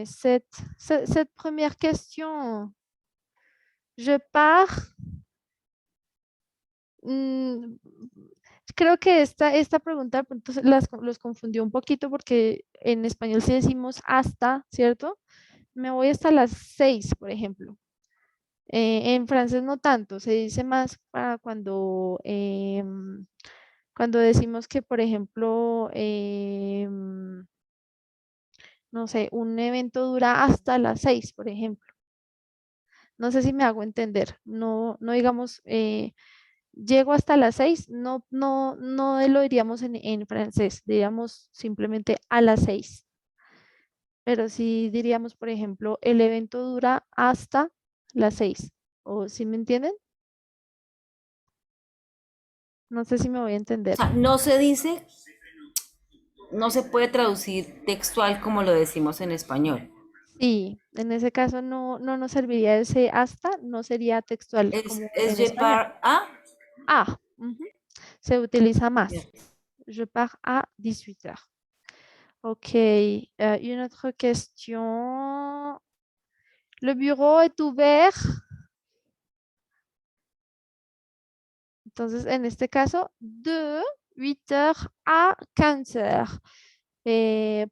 Cette première question, je pars. Creo que esta pregunta de pronto los confundió un poquito porque en español sí decimos hasta, ¿cierto? Me voy hasta las 6, por ejemplo. En francés no tanto, se dice más para cuando decimos que, por ejemplo, no sé, un evento dura hasta las 6, por ejemplo. No sé si me hago entender. No, no digamos, llego hasta las 6, no lo diríamos en francés, diríamos simplemente a las 6. Pero sí diríamos, por ejemplo, el evento dura hasta las 6. ¿O si me entienden? No sé si me voy a O entender. sea, no se dice, no se puede traducir textual como lo decimos en español. Sí, en ese caso no nos serviría ese hasta, no sería textual como Es en je español. pars à. Ah, se utiliza más. Je pars à 18h. Ok, une autre question. Le bureau est ouvert. Entonces, en este caso, de 8h à 15h.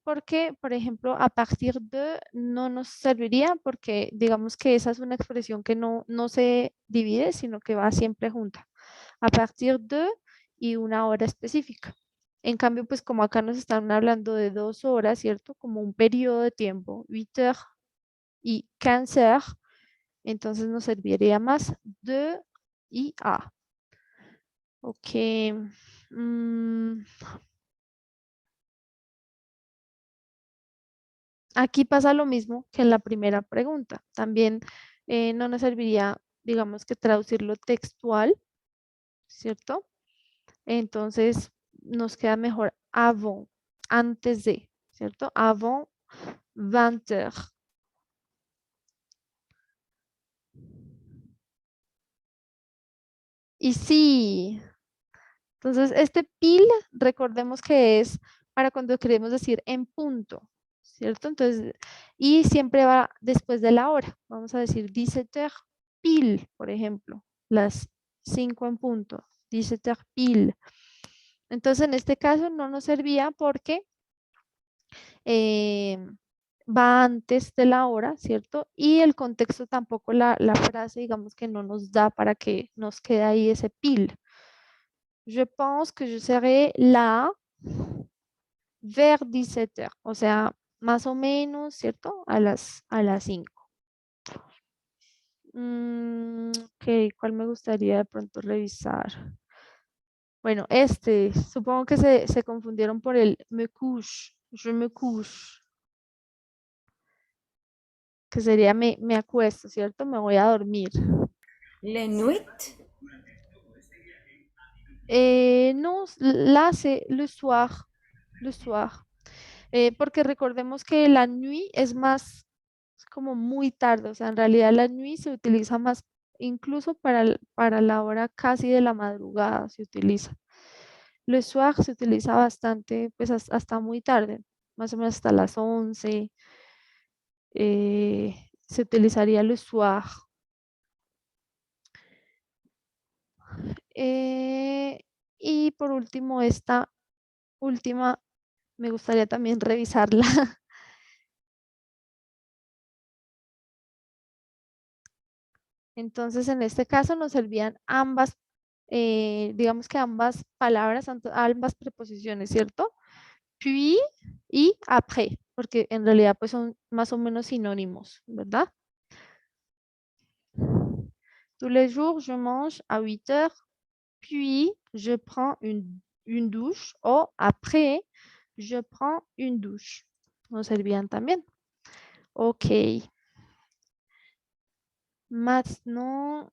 Porque, por ejemplo, a partir de no nos serviría porque digamos que esa es una expresión que no se divide, sino que va siempre junta. A partir de y una hora específica. En cambio, pues como acá nos están hablando de 2 horas, ¿cierto? Como un periodo de tiempo, 8h y 15h, entonces nos serviría más de y a. Ok. Aquí pasa lo mismo que en la primera pregunta. También no nos serviría, digamos que traducirlo textual, ¿cierto? Entonces nos queda mejor avant, antes de, ¿cierto? Avant 20h. Y sí, entonces este pile, recordemos que es para cuando queremos decir en punto, ¿cierto? Entonces, y siempre va después de la hora. Vamos a decir 17h pile, por ejemplo, las 5 en punto, 17h pile. Entonces, en este caso no nos servía porque va antes de la hora, ¿cierto? Y el contexto tampoco, la frase, digamos que no nos da para que nos quede ahí ese pile. Je pense que je serai là vers 17h, o sea, más o menos, ¿cierto? A las 5. Ok, ¿cuál me gustaría de pronto revisar? Bueno, supongo que se confundieron por el me couche, je me couche, que sería me acuesto, ¿cierto? Me voy a dormir. Le nuit. No, là c'est le soir, le soir. Porque recordemos que la nuit es más como muy tarde, o sea, en realidad la nuit se utiliza más incluso para la hora casi de la madrugada se utiliza. Le soir se utiliza bastante, pues hasta muy tarde, más o menos hasta las 11. se utilizaría le soir. Y por último, esta última, me gustaría también revisarla. Entonces, en este caso nos servían ambas, digamos que ambas palabras, ambas preposiciones, ¿cierto? Puis y après, porque en realidad pues son más o menos sinónimos, ¿verdad? Tous les jours, je mange à 8 heures, puis je prends une douche, o après, je prends une douche. Nos servían también. Ok. Maintenant,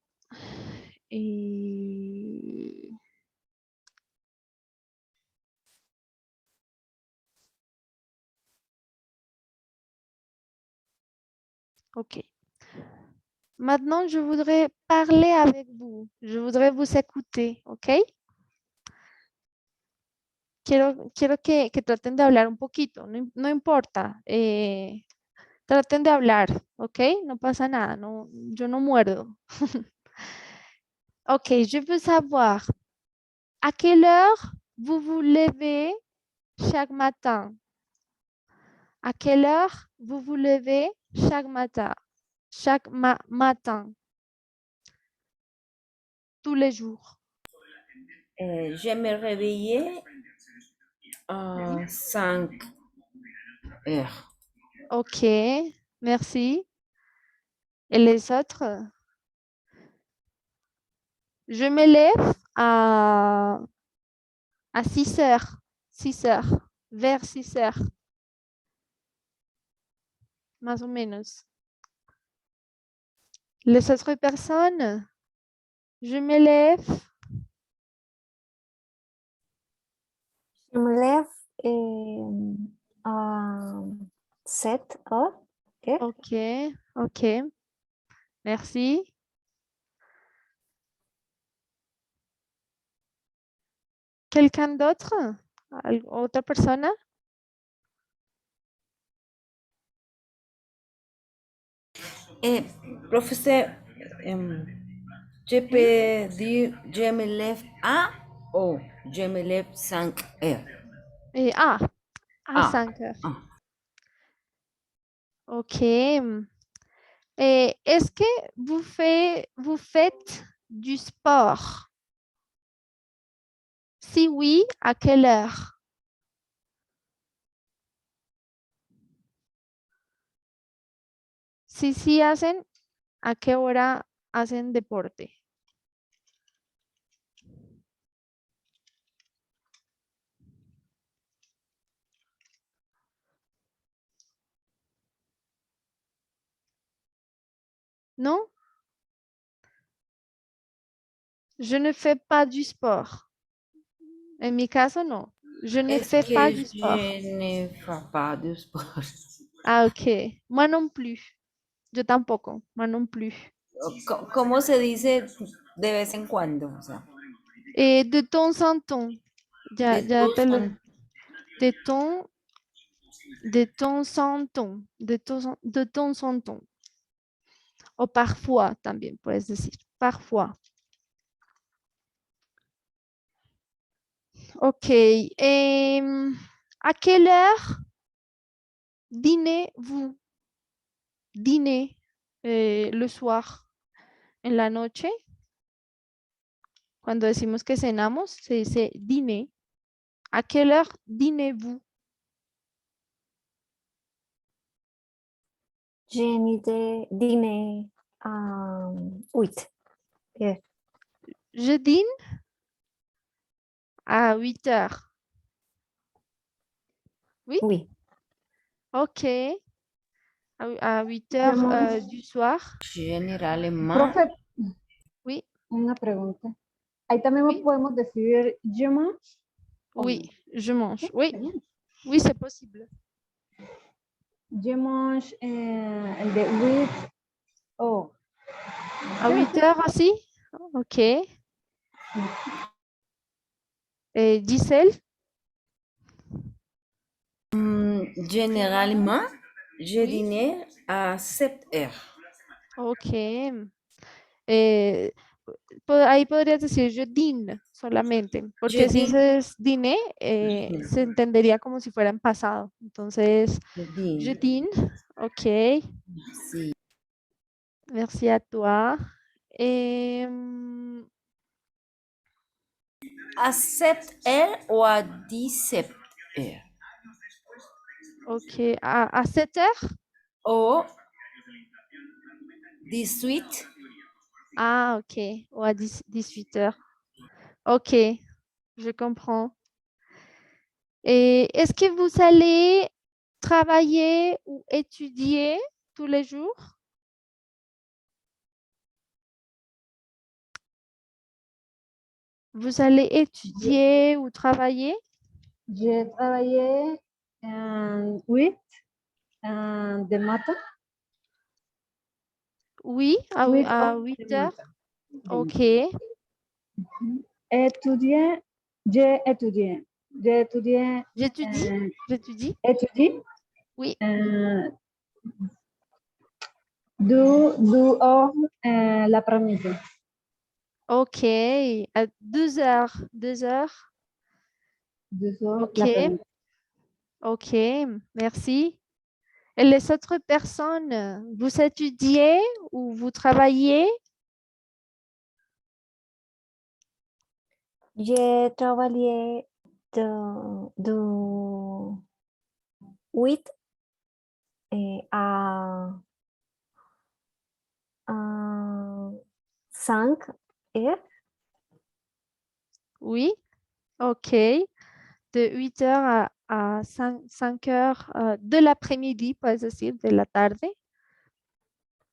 ok. Maintenant, je voudrais parler avec vous. Je voudrais vous écouter, ¿ok? Quiero que traten de hablar un poquito, no importa. Traten de hablar, ¿ok? No pasa nada, no, yo no muerdo. Ok, je veux savoir, à quelle heure vous vous levez chaque matin? À quelle heure vous vous levez chaque matin? Chaque matin. Tous les jours. Je me réveillais à 5 heures. Ok, merci. Et les autres? Je me lève à 6 heures. 6 heures. Vers 6 heures. Más o menos. Les autres personnes? Je me lève. Je me lève à 7 heures. Ok, ok. Merci. Quelqu'un d'autre? ¿Otra persona? Professeur, je peux dire je me lève à ou je me lève 5 heures. À Ah, 5 heures. ah. Ok. Est-ce que vous faites du sport? Si oui, à quelle heure? Si sí hacen, ¿a qué hora hacen deporte? ¿No? Je ne fais pas du sport. En mi caso, no. Je ne Es fais pas que du sport. je ne fais pas de sport. Ah, ok. Moi non plus. Yo tampoco. Moi non plus. ¿Cómo se dice de vez en cuando? O sea, De temps en temps. Ya te lo... De temps en temps. De temps en temps. O parfois también puedes decir. Parfois. Ok. ¿A quelle heure dînez-vous? Dîner le soir. En la noche. Cuando decimos que cenamos, se dice dîner. ¿A quelle heure dînez-vous? Je dîne à 8 heures. Je dîne à 8 heures. Oui? Oui. Ok. À 8 heures du soir. Généralement. Profe, Oui. una pregunta. Ahí también podemos decir je mange. Oui, je mange. Oui, oui, c'est possible. Je mange el de 8. Oh. À 8 heures aussi? Ok. Giselle? Généralement. Je Oui. dîne à 7 heures. Ok. Ahí podrías decir je dîne solamente, porque Je si dîne. dices dîner, se entendería como si fuera en pasado. Entonces, Je je dîne. dîne. Ok. Merci. Merci à toi. Em, À 7 heures ou à 17 heures? ok. À 7 heures? Ou 18? Ah, ok. Ou à 18 heures. Ok. Je comprends. Et est-ce que vous allez travailler ou étudier tous les jours? Vous allez étudier ou travailler? J'ai travaillé en 8 de matin. Oui, à 8 à heures 8 de heures. matin. Ok. Étudier, j'ai étudié. J'ai étudié, J'étudie? J'étudie? étudié Oui. deux heures l'après-midi. Ok. À 2 heures. 2 heures. 2 heures Ok. l'après-midi. Ok. Merci. Et les autres personnes, vous étudiez ou vous travaillez? J'ai travaillé de 8 à 5 heures. Oui. Ok. De 8 heures à 5 heures de l'après-midi, puedes decir, de la tarde.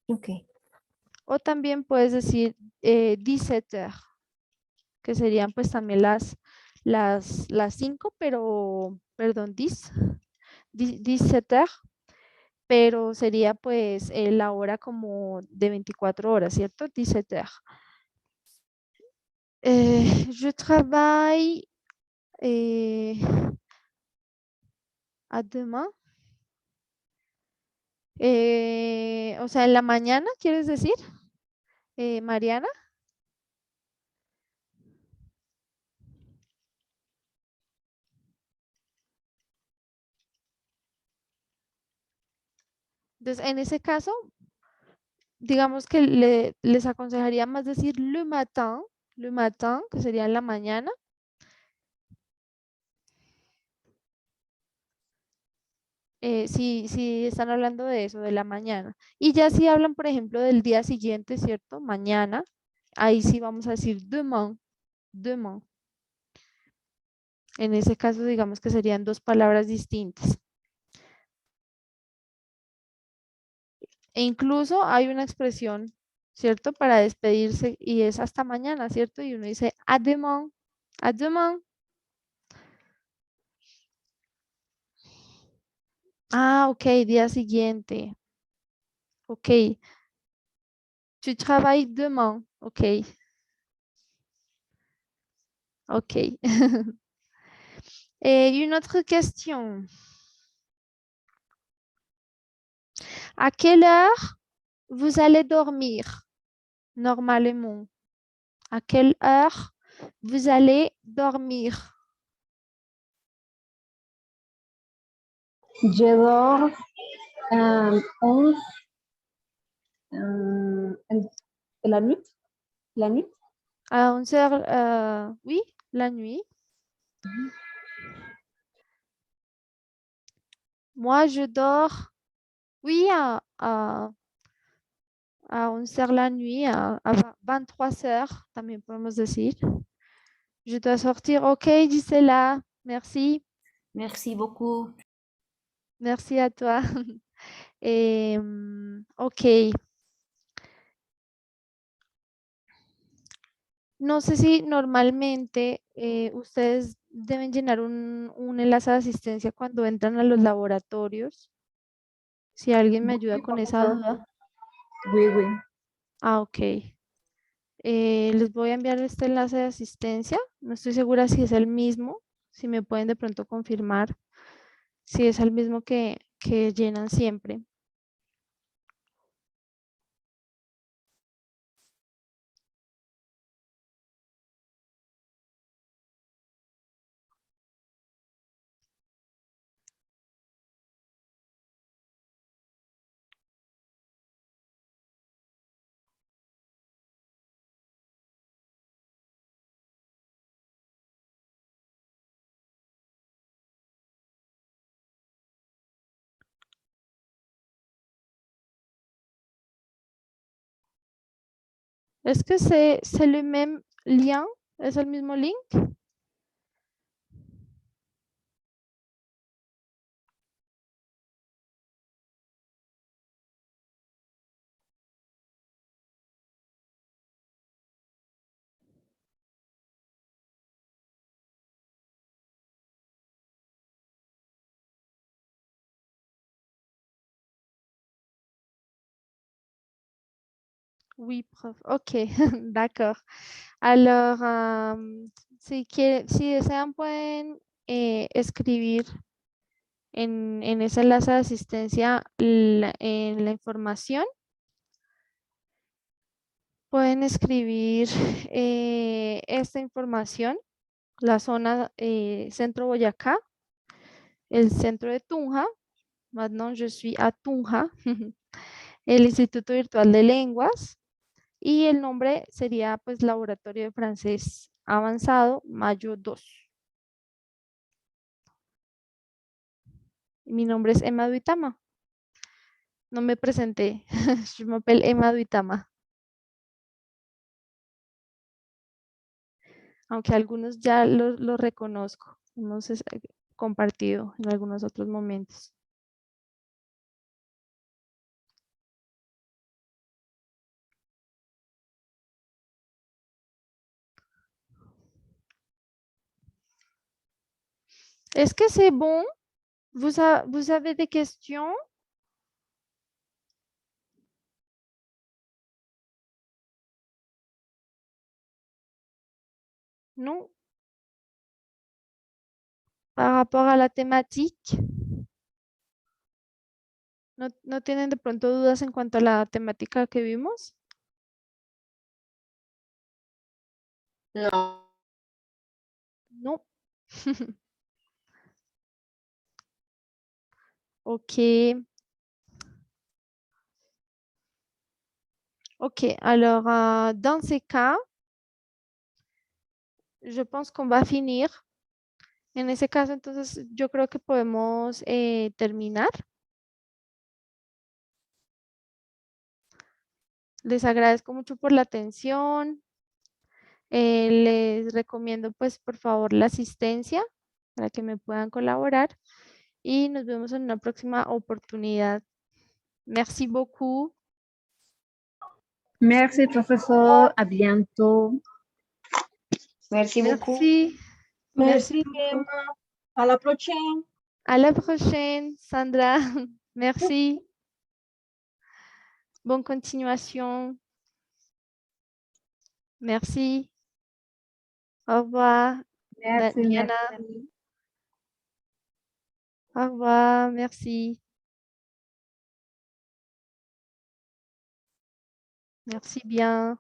Ok. O también puedes decir 17 heures, que serían pues también las 5, pero, perdón, 17 heures, pero sería pues la hora como de 24 horas, ¿cierto? 17 heures. Je travaille à demain. O sea, en la mañana, ¿quieres decir? Mariana. Entonces, en ese caso, digamos que les aconsejaría más decir le matin, que sería en la mañana. Si están hablando de eso, de la mañana. Y ya si hablan, por ejemplo, del día siguiente, ¿cierto? Mañana, ahí sí vamos a decir demain. En ese caso, digamos que serían dos palabras distintas. E incluso hay una expresión, ¿cierto? Para despedirse y es hasta mañana, ¿cierto? Y uno dice à demain, à demain. Ah, ok, día siguiente. Ok. Tu travailles demain. Ok. Ok. Et une autre question. À quelle heure vous allez dormir normalement? À quelle heure vous allez dormir? Je dors 11 la nuit. La nuit. À 11 heures, oui, la nuit. Moi, je dors, oui, à 11 heures la nuit, à 23 heures, también podemos decir. Je dois sortir. Ok, Gisela, merci. Merci beaucoup. Merci à toi. Ok. No sé si normalmente ustedes deben llenar un enlace de asistencia cuando entran a los laboratorios. Si alguien me ayuda con esa duda. Oui, oui. Ah, ok. Les voy a enviar este enlace de asistencia. No estoy segura si es el mismo. Si me pueden de pronto confirmar si es el mismo que que llenan siempre. Est-ce que c'est le même lien? ¿Es el mismo link? Oui, prof. Ok, d'accord. Alors, si desean pueden escribir en ese enlace de asistencia en la información. Pueden escribir esta información, la zona centro Boyacá, el centro de Tunja. Maintenant, je suis à Tunja. El Instituto Virtual de Lenguas. Y el nombre sería pues Laboratorio de Francés Avanzado, mayo 2. Mi nombre es Emma Duitama. No me presenté. Je m'appelle Emma Duitama. Aunque algunos ya lo reconozco. Hemos compartido en algunos otros momentos. Est-ce que c'est bon? Vous avez des questions? Non? Par rapport a la thématique? ¿No tienen de pronto dudas en cuanto a la temática que vimos? No. No. Ok. Ok, alors dans ces cas, je pense qu'on va finir. En ese caso, entonces, yo creo que podemos terminar. Les agradezco mucho por la atención. Les recomiendo, pues, por favor, la asistencia para que me puedan colaborar. Y nos vemos en una próxima oportunidad. Merci beaucoup. Merci, profesor. À bientôt. Merci beaucoup. Merci. Merci, beaucoup. Emma. À la prochaine. À la prochaine, Sandra. Merci. Bonne continuation. Merci. Au revoir. Merci, Diana. merci. Au revoir. Merci. Merci bien.